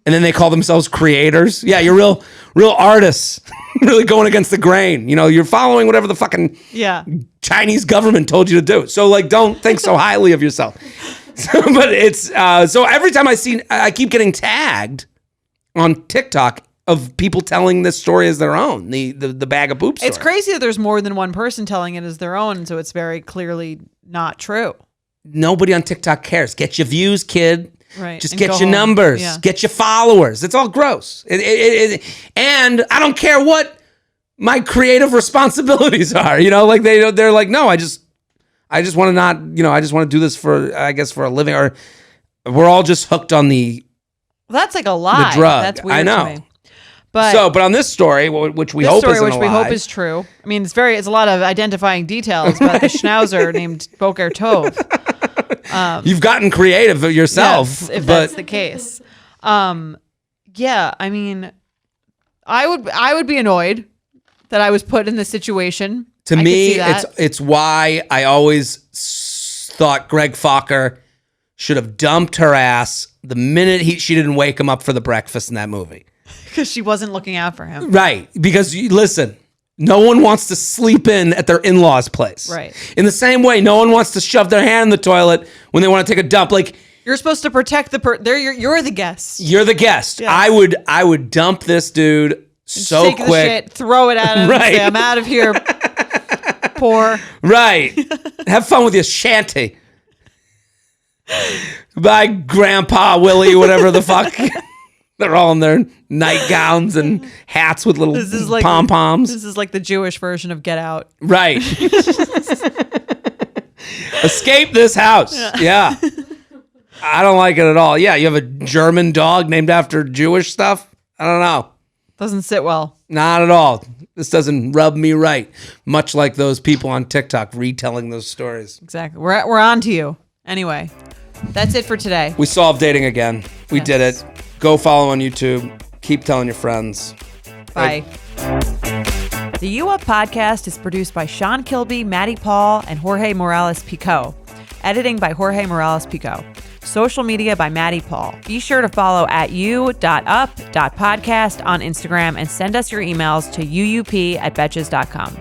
And then they call themselves creators. Yeah, you're real artists. Really going against the grain. You know, you're following whatever the fucking Chinese government told you to do. So like, don't think so highly of yourself. But it's so every time I keep getting tagged on TikTok of people telling this story as their own, the bag of poop story. It's crazy that there's more than one person telling it as their own, so it's very clearly not true. Nobody on TikTok cares. Get your views, kid. Right. Just get your numbers. Yeah. Get your followers. It's all gross. And I don't care what my creative responsibilities are. You know, like they're like, no, I just want to not, you know, I just want to do this for a living. Or we're all just hooked on the. Well, that's like a lie. The drug. That's weird. I know. To me. But on this story, which we hope is true. I mean, it's a lot of identifying details about the schnauzer named Boker Tov. You've gotten creative yourself, yes, if that's the case. Yeah, I mean, I would be annoyed that I was put in this situation. To me, it's why I always thought Greg Fokker should have dumped her ass the minute she didn't wake him up for the breakfast in that movie. Because she wasn't looking out for him. Right. Because, listen, no one wants to sleep in at their in-laws' place. Right. In the same way, no one wants to shove their hand in the toilet when they want to take a dump. Like, you're supposed to protect you're the guest. You're the guest. Yes. I would dump this dude so take quick. The shit, throw it at him, right. And say, I'm out of here. Poor. Right. Have fun with your shanty. Bye, Grandpa Willie, whatever the fuck. They're all in their nightgowns and hats with little pom-poms. This is like the Jewish version of Get Out. Right. Escape this house. Yeah. I don't like it at all. Yeah, you have a German dog named after Jewish stuff? I don't know. Doesn't sit well. Not at all. This doesn't rub me right. Much like those people on TikTok retelling those stories. Exactly. We're on to you. Anyway, that's it for today. We solved dating again. We did it. Go follow on YouTube. Keep telling your friends. Bye. The U Up podcast is produced by Sean Kilby, Maddie Paul, and Jorge Morales-Pico. Editing by Jorge Morales-Pico. Social media by Maddie Paul. Be sure to follow at u.up.podcast on Instagram and send us your emails to uup@betches.com.